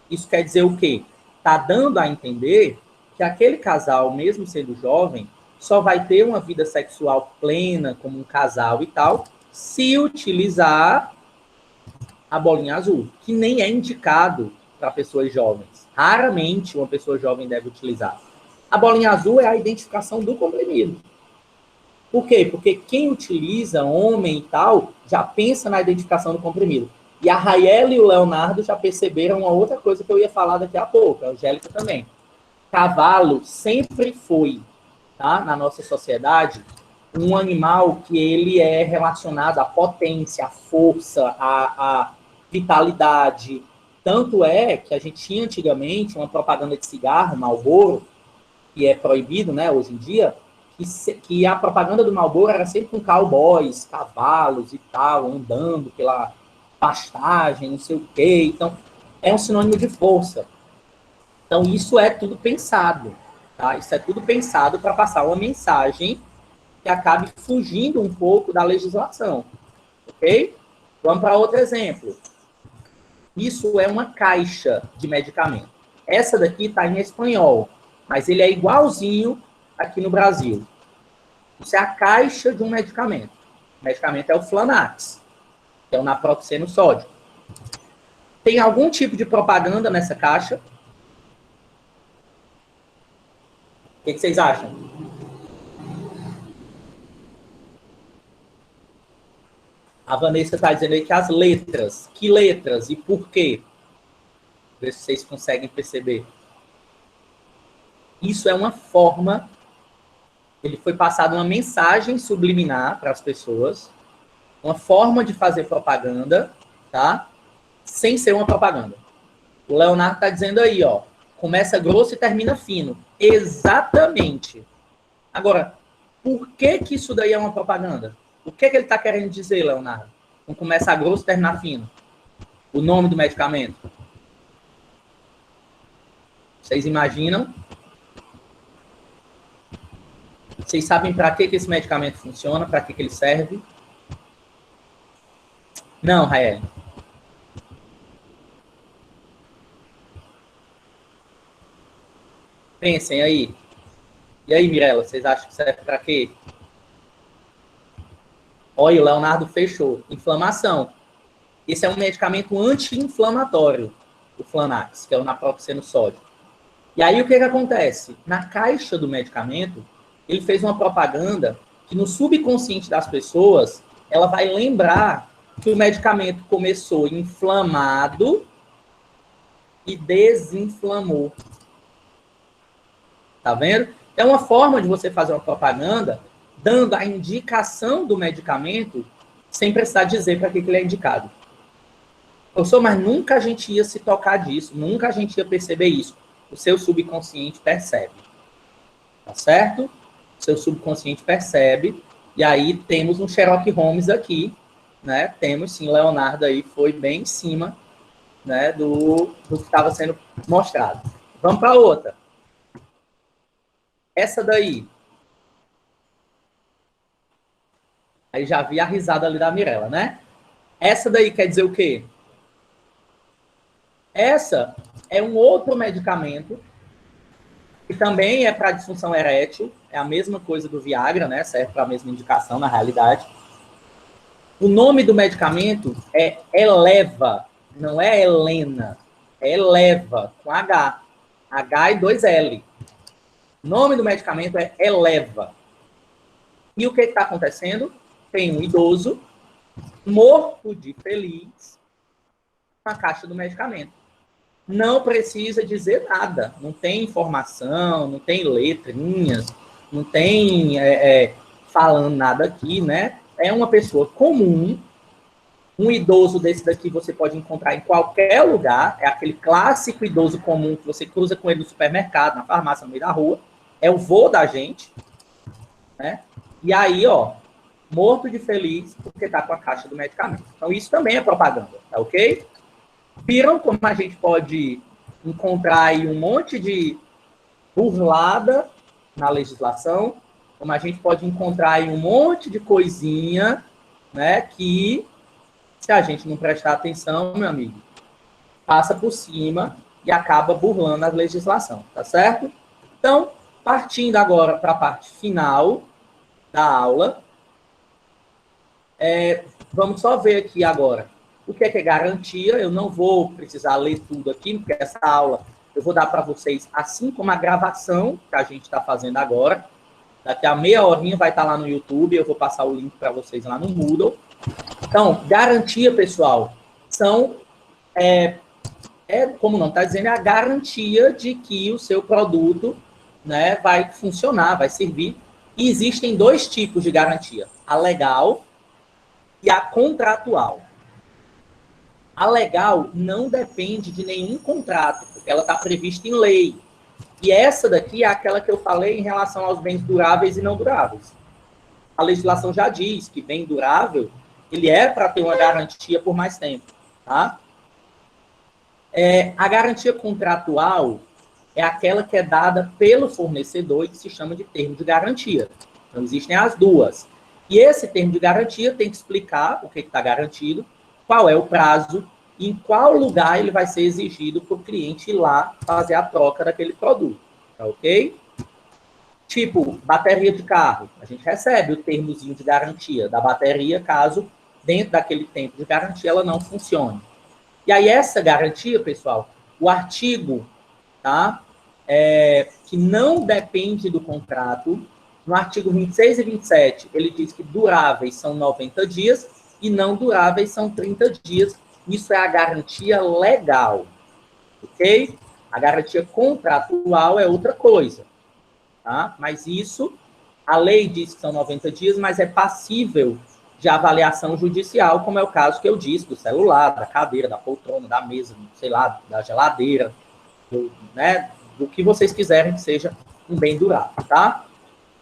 Isso quer dizer o quê? Está dando a entender que aquele casal, mesmo sendo jovem, só vai ter uma vida sexual plena, como um casal e tal, se utilizar a bolinha azul, que nem é indicado para pessoas jovens. Raramente uma pessoa jovem deve utilizar. A bolinha azul é a identificação do comprimido. Por quê? Porque quem utiliza, homem e tal, já pensa na identificação do comprimido. E a Raiela e o Leonardo já perceberam uma outra coisa que eu ia falar daqui a pouco, a Angélica também. Cavalo sempre foi, tá, na nossa sociedade, um animal que ele é relacionado à potência, à força, à vitalidade. Tanto é que a gente tinha antigamente uma propaganda de cigarro, Marlboro, que é proibido, né, hoje em dia, que a propaganda do Marlboro era sempre com cowboys, cavalos e tal, andando pela pastagem, não sei o quê. Então, é um sinônimo de força. Então, isso é tudo pensado, tá? Isso é tudo pensado para passar uma mensagem que acabe fugindo um pouco da legislação, ok? Vamos para outro exemplo. Isso é uma caixa de medicamento. Essa daqui está em espanhol, mas ele é igualzinho aqui no Brasil. Isso é a caixa de um medicamento. O medicamento é o Flanax, que é o naproxeno sódico. Tem algum tipo de propaganda nessa caixa? O que vocês acham? A Vanessa está dizendo aí que as letras. Que letras e por quê? Ver se vocês conseguem perceber. Isso é uma forma. Ele foi passado uma mensagem subliminar para as pessoas. Uma forma de fazer propaganda, tá? Sem ser uma propaganda. O Leonardo está dizendo aí, ó. Começa grosso e termina fino. Exatamente. Agora, por que que isso daí é uma propaganda? O que que ele está querendo dizer, Leonardo? Com começa grosso e termina fino. O nome do medicamento. Vocês imaginam? Vocês sabem para que esse medicamento funciona? Para que ele serve? Não, Rael. Pensem aí. E aí, Mirella, vocês acham que serve para quê? Olha, o Leonardo fechou. Inflamação. Esse é um medicamento anti-inflamatório, o Flanax, que é o naproxeno sódico. E aí, o que acontece? Na caixa do medicamento, ele fez uma propaganda que no subconsciente das pessoas, ela vai lembrar que o medicamento começou inflamado e desinflamou. Tá vendo? É uma forma de você fazer uma propaganda dando a indicação do medicamento sem precisar dizer para que ele é indicado. Professor, mas nunca a gente ia se tocar disso, nunca a gente ia perceber isso. O seu subconsciente percebe. Tá certo? O seu subconsciente percebe. E aí temos um Sherlock Holmes aqui, né? Temos, sim, Leonardo aí, foi bem em cima, né, do que estava sendo mostrado. Vamos para outra. Essa daí. Aí já vi a risada ali da Mirella, né? Essa daí quer dizer o quê? Essa é um outro medicamento que também é para disfunção erétil. É a mesma coisa do Viagra, né? Serve para a mesma indicação, na realidade. O nome do medicamento é Eleva. Não é Helena. É Eleva, com H. H e 2 L. O nome do medicamento é Eleva. E o que está acontecendo? Tem um idoso morto de feliz na caixa do medicamento. Não precisa dizer nada. Não tem informação, não tem letrinhas, não tem falando nada aqui, né? É uma pessoa comum. Um idoso desse daqui você pode encontrar em qualquer lugar. É aquele clássico idoso comum que você cruza com ele no supermercado, na farmácia, no meio da rua. É o vô da gente, né? E aí, ó, morto de feliz porque tá com a caixa do medicamento. Então, isso também é propaganda, tá ok? Viram como a gente pode encontrar aí um monte de burlada na legislação, como a gente pode encontrar aí um monte de coisinha, né, que, se a gente não prestar atenção, meu amigo, passa por cima e acaba burlando a legislação, tá certo? Então, partindo agora para a parte final da aula, vamos só ver aqui agora o que é garantia. Eu não vou precisar ler tudo aqui, porque essa aula eu vou dar para vocês, assim como a gravação que a gente está fazendo agora. Daqui a meia horinha vai estar lá no YouTube, eu vou passar o link para vocês lá no Moodle. Então, garantia, pessoal, são, como não está dizendo, é a garantia de que o seu produto, né, vai funcionar, vai servir. E existem dois tipos de garantia, a legal e a contratual. A legal não depende de nenhum contrato, porque ela está prevista em lei. E essa daqui é aquela que eu falei em relação aos bens duráveis e não duráveis. A legislação já diz que bem durável, ele é para ter uma garantia por mais tempo, tá? A garantia contratual é aquela que é dada pelo fornecedor e que se chama de termo de garantia. Então, existem as duas. E esse termo de garantia tem que explicar o que está garantido, qual é o prazo e em qual lugar ele vai ser exigido para o cliente ir lá fazer a troca daquele produto. Tá ok? Tipo, bateria de carro. A gente recebe o termozinho de garantia da bateria, caso dentro daquele tempo de garantia ela não funcione. E aí essa garantia, pessoal, o artigo, tá? Que não depende do contrato, no artigo 26 e 27, ele diz que duráveis são 90 dias e não duráveis são 30 dias. Isso é a garantia legal, ok? A garantia contratual é outra coisa, tá? Mas isso, a lei diz que são 90 dias, mas é passível de avaliação judicial, como é o caso que eu disse, do celular, da cadeira, da poltrona, da mesa, sei lá, da geladeira, do que vocês quiserem que seja um bem durável, tá?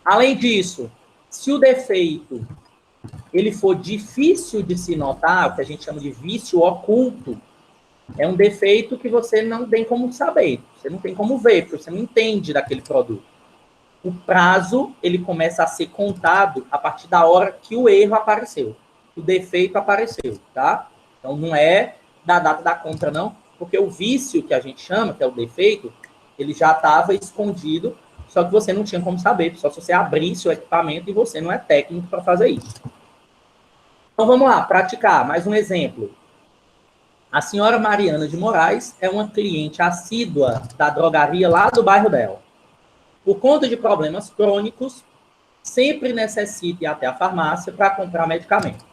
Além disso, se o defeito ele for difícil de se notar, o que a gente chama de vício oculto, é um defeito que você não tem como saber, você não tem como ver, porque você não entende daquele produto. O prazo, ele começa a ser contado a partir da hora que o erro apareceu, o defeito apareceu, tá? Então, não é da data da compra, não, porque o vício que a gente chama, que é o defeito, ele já estava escondido, só que você não tinha como saber, só se você abrisse o equipamento e você não é técnico para fazer isso. Então, vamos lá, praticar. Mais um exemplo. A senhora Mariana de Moraes é uma cliente assídua da drogaria lá do bairro dela. Por conta de problemas crônicos, sempre necessita ir até a farmácia para comprar medicamento.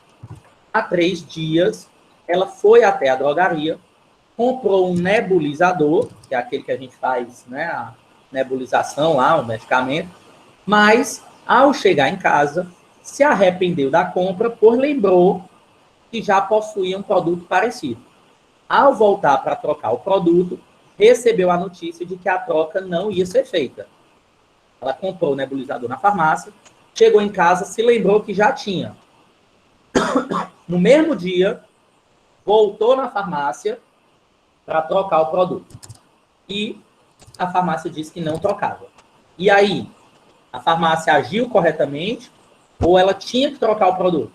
Há 3 dias, ela foi até a drogaria, comprou um nebulizador, que é aquele que a gente faz, né, a nebulização lá, o medicamento, mas, ao chegar em casa, se arrependeu da compra, pois lembrou que já possuía um produto parecido. Ao voltar para trocar o produto, recebeu a notícia de que a troca não ia ser feita. Ela comprou o nebulizador na farmácia, chegou em casa, se lembrou que já tinha. No mesmo dia, voltou na farmácia para trocar o produto. E a farmácia disse que não trocava. E aí, a farmácia agiu corretamente ou ela tinha que trocar o produto?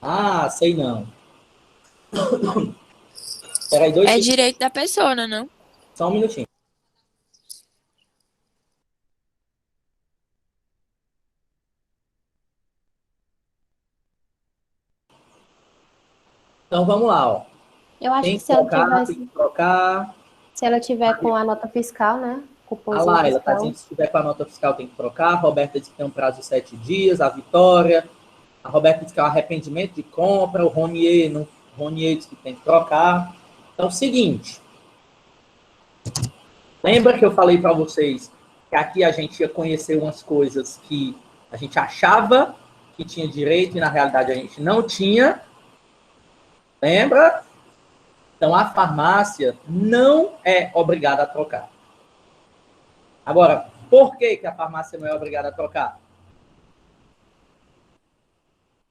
Ah, sei não. Peraí, É direito da pessoa, não? Só um minutinho. Então, vamos lá, ó. Eu acho Tem que que se ela trocar, tivesse, tem que trocar. se ela tiver com a nota fiscal, né? A Cupomzinho Laila está fiscal. dizendo que se tiver com a nota fiscal tem que trocar. A Roberta disse que tem um prazo de 7 dias. A Vitória. A Roberta disse que é um arrependimento de compra. O Ronier disse que tem que trocar. Então, é o seguinte. Lembra que eu falei para vocês que aqui a gente ia conhecer umas coisas que a gente achava que tinha direito e na realidade a gente não tinha? Lembra? Então, a farmácia não é obrigada a trocar. Agora, por que a farmácia não é obrigada a trocar?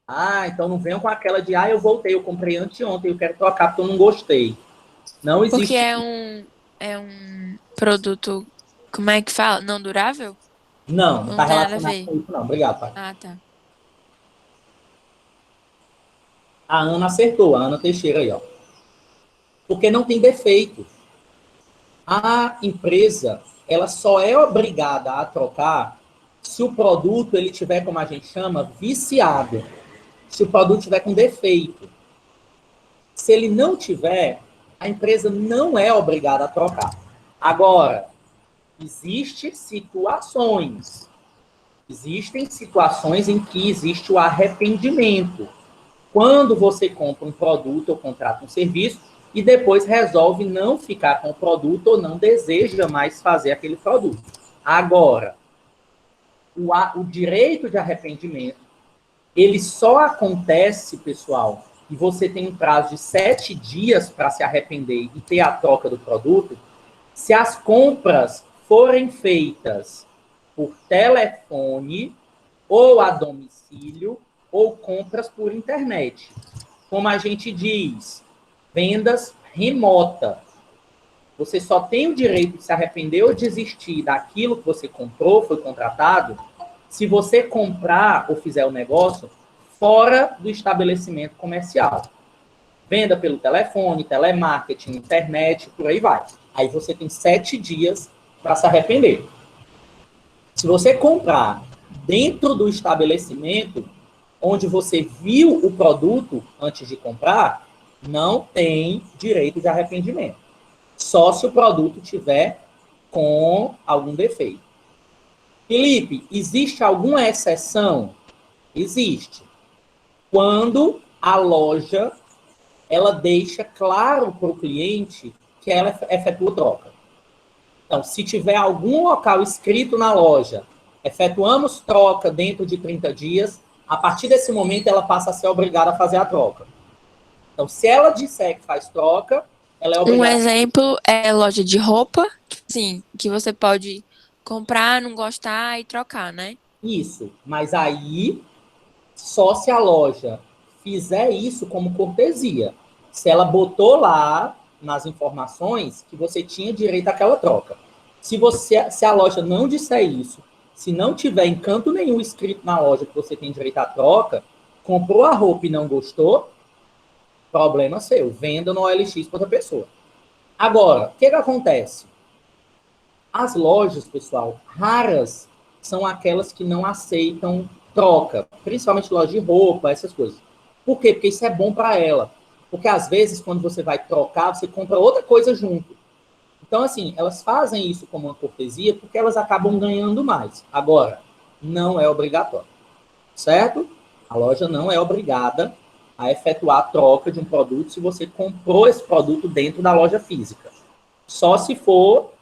Ah, então não venham com aquela de, eu voltei, eu comprei anteontem, eu quero trocar porque eu não gostei. Não existe. Porque é um produto, como é que fala? Não durável? Não Não está tem nada a relacionado ver. com isso, não. Obrigado, pai. Ah, tá. A Ana acertou, a Ana Teixeira aí, ó. Porque não tem defeito. A empresa, ela só é obrigada a trocar se o produto ele tiver, como a gente chama, viciado. Se o produto tiver com defeito. Se ele não tiver, a empresa não é obrigada a trocar. Agora, existem situações em que existe o arrependimento. Quando você compra um produto ou contrata um serviço e depois resolve não ficar com o produto ou não deseja mais fazer aquele produto. Agora, o direito de arrependimento, ele só acontece, pessoal, e você tem um prazo de 7 dias para se arrepender e ter a troca do produto, se as compras forem feitas por telefone ou a domicílio ou compras por internet. Como a gente diz, vendas remota. Você só tem o direito de se arrepender ou desistir daquilo que você comprou, foi contratado, se você comprar ou fizer o negócio fora do estabelecimento comercial. Venda pelo telefone, telemarketing, internet, por aí vai. Aí você tem 7 dias para se arrepender. Se você comprar dentro do estabelecimento, onde você viu o produto antes de comprar, não tem direito de arrependimento. Só se o produto tiver com algum defeito. Felipe, existe alguma exceção? Existe. Quando a loja ela deixa claro para o cliente que ela efetua troca. Então, se tiver algum local escrito na loja, efetuamos troca dentro de 30 dias, a partir desse momento ela passa a ser obrigada a fazer a troca. Então, se ela disser que faz troca, ela é Um obrigada. exemplo é loja de roupa, sim, que você pode comprar, não gostar e trocar, né? Isso, mas aí só se a loja fizer isso como cortesia. Se ela botou lá nas informações que você tinha direito àquela troca. Se a loja não disser isso, se não tiver em canto nenhum escrito na loja que você tem direito à troca, comprou a roupa e não gostou, problema seu. Venda no OLX para outra pessoa. Agora, o que acontece? As lojas, pessoal, raras são aquelas que não aceitam troca, principalmente loja de roupa, essas coisas. Por quê? Porque isso é bom para ela. Porque, às vezes, quando você vai trocar, você compra outra coisa junto. Então, assim, elas fazem isso como uma cortesia porque elas acabam ganhando mais. Agora, não é obrigatório. Certo? A loja não é obrigada a efetuar a troca de um produto se você comprou esse produto dentro da loja física. Só se for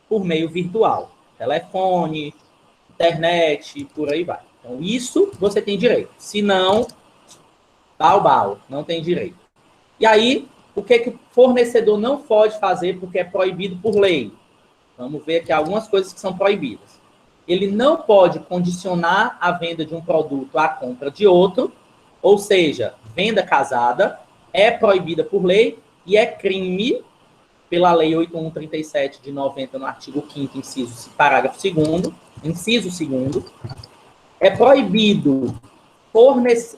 por meio virtual. Telefone, internet, por aí vai. Então, isso você tem direito. Se não, bau, não tem direito. E aí, o que o fornecedor não pode fazer porque é proibido por lei? Vamos ver aqui algumas coisas que são proibidas. Ele não pode condicionar a venda de um produto à compra de outro, ou seja, venda casada, é proibida por lei e é crime pela Lei 8.137 de 90, no artigo 5º, parágrafo 2º, inciso 2º. É proibido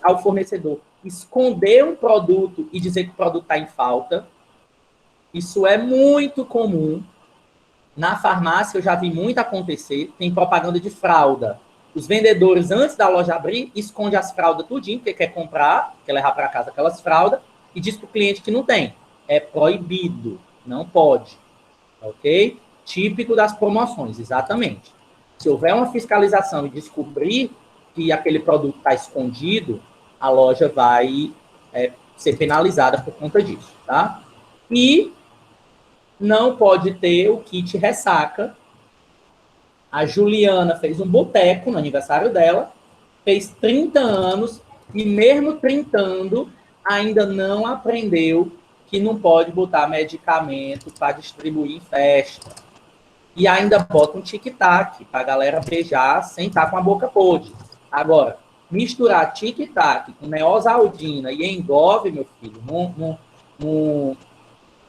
ao fornecedor esconder um produto e dizer que o produto está em falta. Isso é muito comum. Na farmácia eu já vi muito acontecer. Tem propaganda de fralda. Os vendedores, antes da loja abrir, escondem as fraldas tudinho, porque quer comprar, quer levar para casa aquelas fraldas, e diz para o cliente que não tem. É proibido. Não pode. Ok? Típico das promoções, exatamente. Se houver uma fiscalização e descobrir que aquele produto está escondido, a loja vai ser penalizada por conta disso, tá? E não pode ter o kit ressaca. A Juliana fez um boteco no aniversário dela, fez 30 anos, e mesmo trintando, ainda não aprendeu que não pode botar medicamento para distribuir em festa. E ainda bota um tic-tac para a galera beijar sem estar com a boca podre. Agora, misturar tic-tac com neosaldina e engove, meu filho,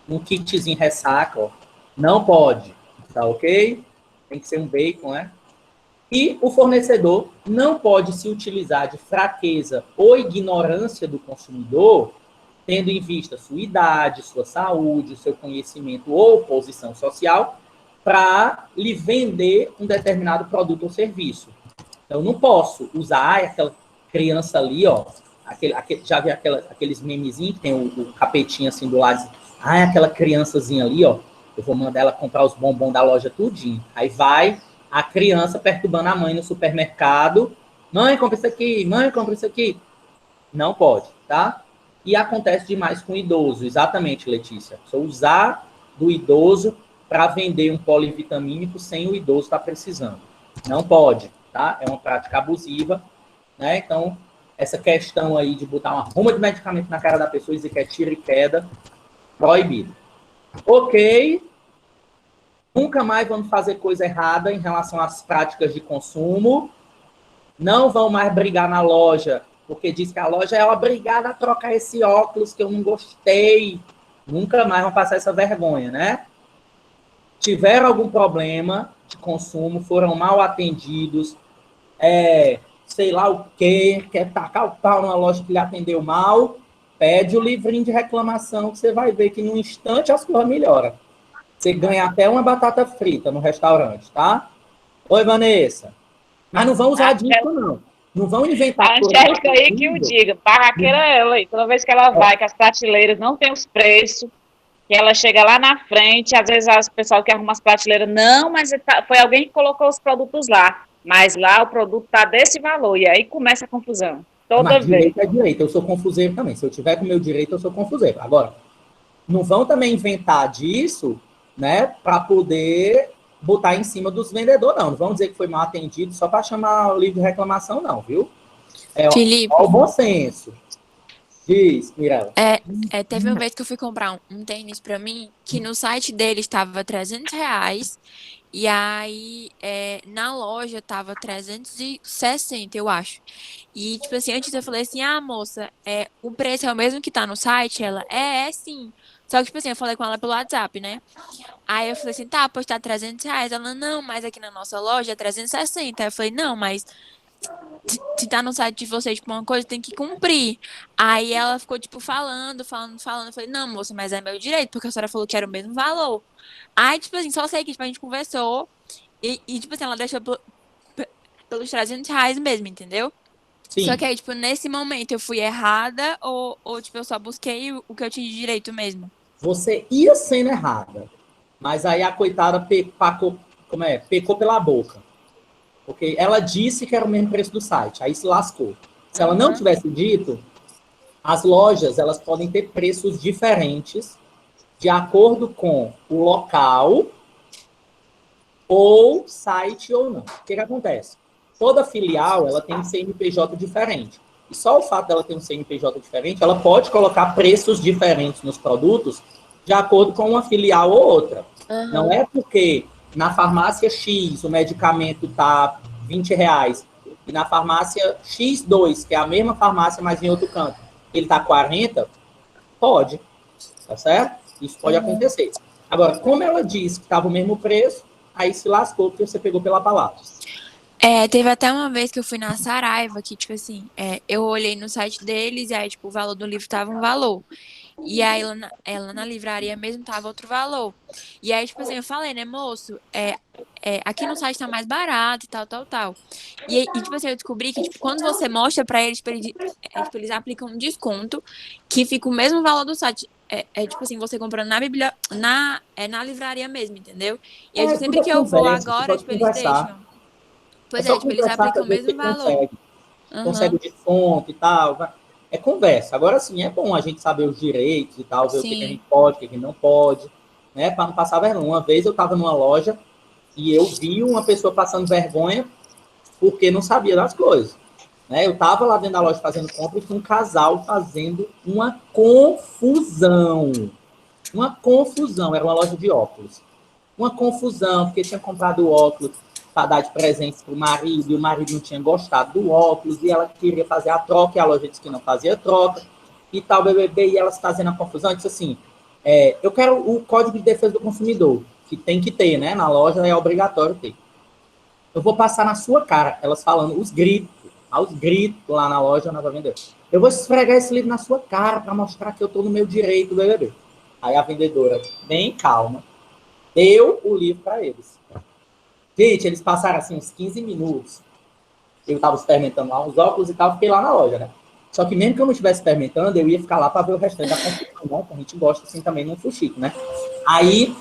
um kitzinho ressaca, ó, não pode, tá ok? Tem que ser um bacon, né? E o fornecedor não pode se utilizar de fraqueza ou ignorância do consumidor, tendo em vista sua idade, sua saúde, seu conhecimento ou posição social, para lhe vender um determinado produto ou serviço. Então, eu não posso usar aquela criança ali, ó, já vi aqueles memezinhos que tem o capetinho assim do lado, aquela criançazinha ali, ó, eu vou mandar ela comprar os bombons da loja tudinho. Aí vai a criança perturbando a mãe no supermercado, mãe, compra isso aqui, mãe, compra isso aqui. Não pode, tá? E acontece demais com o idoso, exatamente, Letícia. Só usar do idoso para vender um polivitamínico sem o idoso estar precisando. Não pode, tá? É uma prática abusiva, né? Então, essa questão aí de botar uma ruma de medicamento na cara da pessoa e dizer que é tiro e queda, proibido. Ok. Nunca mais vamos fazer coisa errada em relação às práticas de consumo. Não vão mais brigar na loja, porque diz que a loja é obrigada a trocar esse óculos que eu não gostei. Nunca mais vão passar essa vergonha, né? Tiveram algum problema de consumo, foram mal atendidos, sei lá o quê, quer tacar o pau na loja que lhe atendeu mal, pede o livrinho de reclamação, que você vai ver que num instante as coisas melhoram. Você ganha até uma batata frita no restaurante, tá? Oi, Vanessa. Mas não vão usar disso, não. Não vão inventar... A Angélica aí que o diga. Barraqueira é ela aí. Toda vez que ela vai, que as prateleiras não tem os preços, que ela chega lá na frente, às vezes as pessoal que arruma as prateleiras, não, mas foi alguém que colocou os produtos lá. Mas lá o produto tá desse valor. E aí começa a confusão. Toda vez. Direito é direito. Eu sou confuseiro também. Se eu tiver com o meu direito, eu sou confuseiro. Agora, não vão também inventar disso, né, para poder botar em cima dos vendedores, não. Não vão dizer que foi mal atendido só para chamar o livro de reclamação, não, viu? Felipe. O bom senso. Diz, Mirella. Teve uma vez que eu fui comprar um tênis pra mim, que no site dele estava R$300, e aí na loja tava 360, eu acho. E, tipo assim, antes eu falei assim, moça, o preço é o mesmo que tá no site? Ela, sim. Só que, tipo assim, eu falei com ela pelo WhatsApp, né? Aí eu falei assim, tá, pois tá R$300. Ela, não, mas aqui na nossa loja é 360. Aí eu falei, não, mas se tá no site de vocês, tipo, uma coisa tem que cumprir. Aí ela ficou, tipo, falando. Eu falei, não, moça, mas é meu direito, porque a senhora falou que era o mesmo valor. Aí, tipo assim, só sei que tipo, a gente conversou e tipo assim, ela deixou pelos R$300 mesmo, entendeu? Sim. Só que aí, tipo, nesse momento eu fui errada ou tipo, eu só busquei o que eu tinha de direito mesmo? Você ia sendo errada, mas aí a coitada pecou pela boca. Porque ela disse que era o mesmo preço do site, aí se lascou. Se ela não tivesse dito, as lojas elas podem ter preços diferentes de acordo com o local ou site ou não. O que acontece? Toda filial ela tem um CNPJ diferente. E só o fato dela ter um CNPJ diferente, ela pode colocar preços diferentes nos produtos de acordo com uma filial ou outra. Não é porque na farmácia X o medicamento está R$20 e na farmácia X2, que é a mesma farmácia, mas em outro canto, ele está 40, pode. Tá certo? Isso pode acontecer. Agora, como ela disse que estava o mesmo preço, aí se lascou porque você pegou pela palavra. Teve até uma vez que eu fui na Saraiva, que, tipo assim, eu olhei no site deles e aí, tipo, o valor do livro tava um valor. E aí, ela na livraria mesmo tava outro valor. E aí, tipo assim, eu falei, né, moço, aqui no site tá mais barato e tal. E, tipo assim, eu descobri que, tipo, quando você mostra pra eles, tipo, eles aplicam um desconto que fica o mesmo valor do site. Tipo assim, você comprando na livraria mesmo, entendeu? E aí, sempre que eu vou agora, tipo, eles deixam. Pois tipo, eles aplicam o mesmo valor. Consegue o desconto e tal. É conversa. Agora sim, é bom a gente saber os direitos e tal, ver o que a gente pode, o que a gente não pode, né? Para não passar vergonha. Uma vez eu estava numa loja e eu vi uma pessoa passando vergonha porque não sabia das coisas. Né? Eu estava lá dentro da loja fazendo compra e tinha um casal fazendo uma confusão. Uma confusão. Era uma loja de óculos. Uma confusão, porque tinha comprado o óculos para dar de presente para o marido, e o marido não tinha gostado do óculos, e ela queria fazer a troca, e a loja disse que não fazia troca, e tal, BBB, e elas fazendo a confusão, eu disse assim, Eu quero o Código de Defesa do Consumidor, que tem que ter, né? Na loja é obrigatório ter. Eu vou passar na sua cara, elas falando aos gritos lá na loja, na vendedora. Eu vou esfregar esse livro na sua cara para mostrar que eu estou no meu direito, bebê. Aí a vendedora, bem calma, deu o livro para eles. Gente, eles passaram assim uns 15 minutos. Eu estava experimentando lá os óculos e tal, fiquei lá na loja, né? Só que mesmo que eu não estivesse experimentando, eu ia ficar lá para ver o restante da confusão, né? Que a gente gosta assim também num fuxico, né? Aí,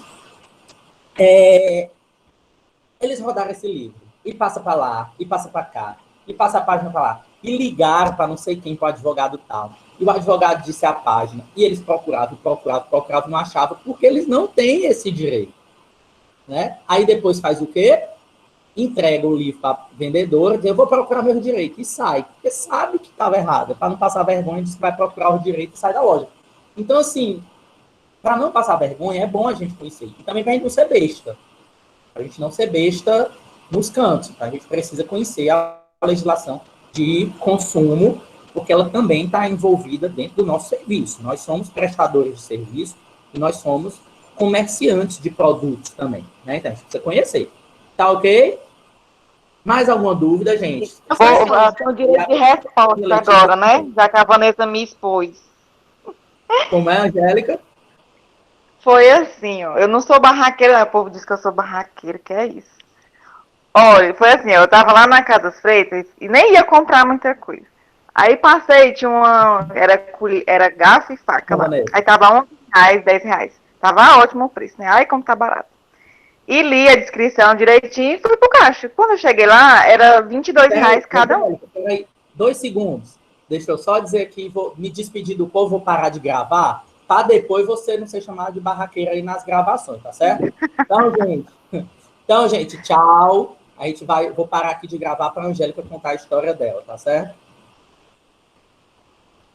eles rodaram esse livro. E passa para lá, e passa para cá, e passa a página para lá. E ligaram para não sei quem, para o advogado tal. E o advogado disse a página. E eles procuravam, não achavam, porque eles não têm esse direito. Né? Aí depois faz o quê? Entrega o livro para a vendedora, diz, eu vou procurar meu direito. E sai. Porque sabe que estava errado. Para não passar vergonha, diz que vai procurar o direito e sai da loja. Então, assim, para não passar vergonha, é bom a gente conhecer. E também para a gente não ser besta. Para a gente não ser besta nos cantos. A gente precisa conhecer a legislação de consumo, porque ela também está envolvida dentro do nosso serviço. Nós somos prestadores de serviço e nós somos comerciantes de produtos também. Né? Então, a gente precisa conhecer. Tá ok? Mais alguma dúvida, gente? Tem o direito de resposta agora, né? Já que a Vanessa me expôs. Como é, Angélica? Foi assim, ó. Eu não sou barraqueira, né? O povo diz que eu sou barraqueira, que é isso. Olha, foi assim, eu tava lá na Casa das Freitas e nem ia comprar muita coisa. Aí passei, tinha uma. Era garfo e faca lá. Aí tava R$11, R$10. Tava ótimo o preço, né? Ai, como tá barato. E li a descrição direitinho e fui pro caixa. Quando eu cheguei lá, era R$22 cada um. Peraí, 2 segundos. Deixa eu só dizer aqui, vou me despedir do povo, vou parar de gravar, para depois você não ser chamado de barraqueira aí nas gravações, tá certo? Então, gente, tchau. Vou parar aqui de gravar para a Angélica contar a história dela, tá certo?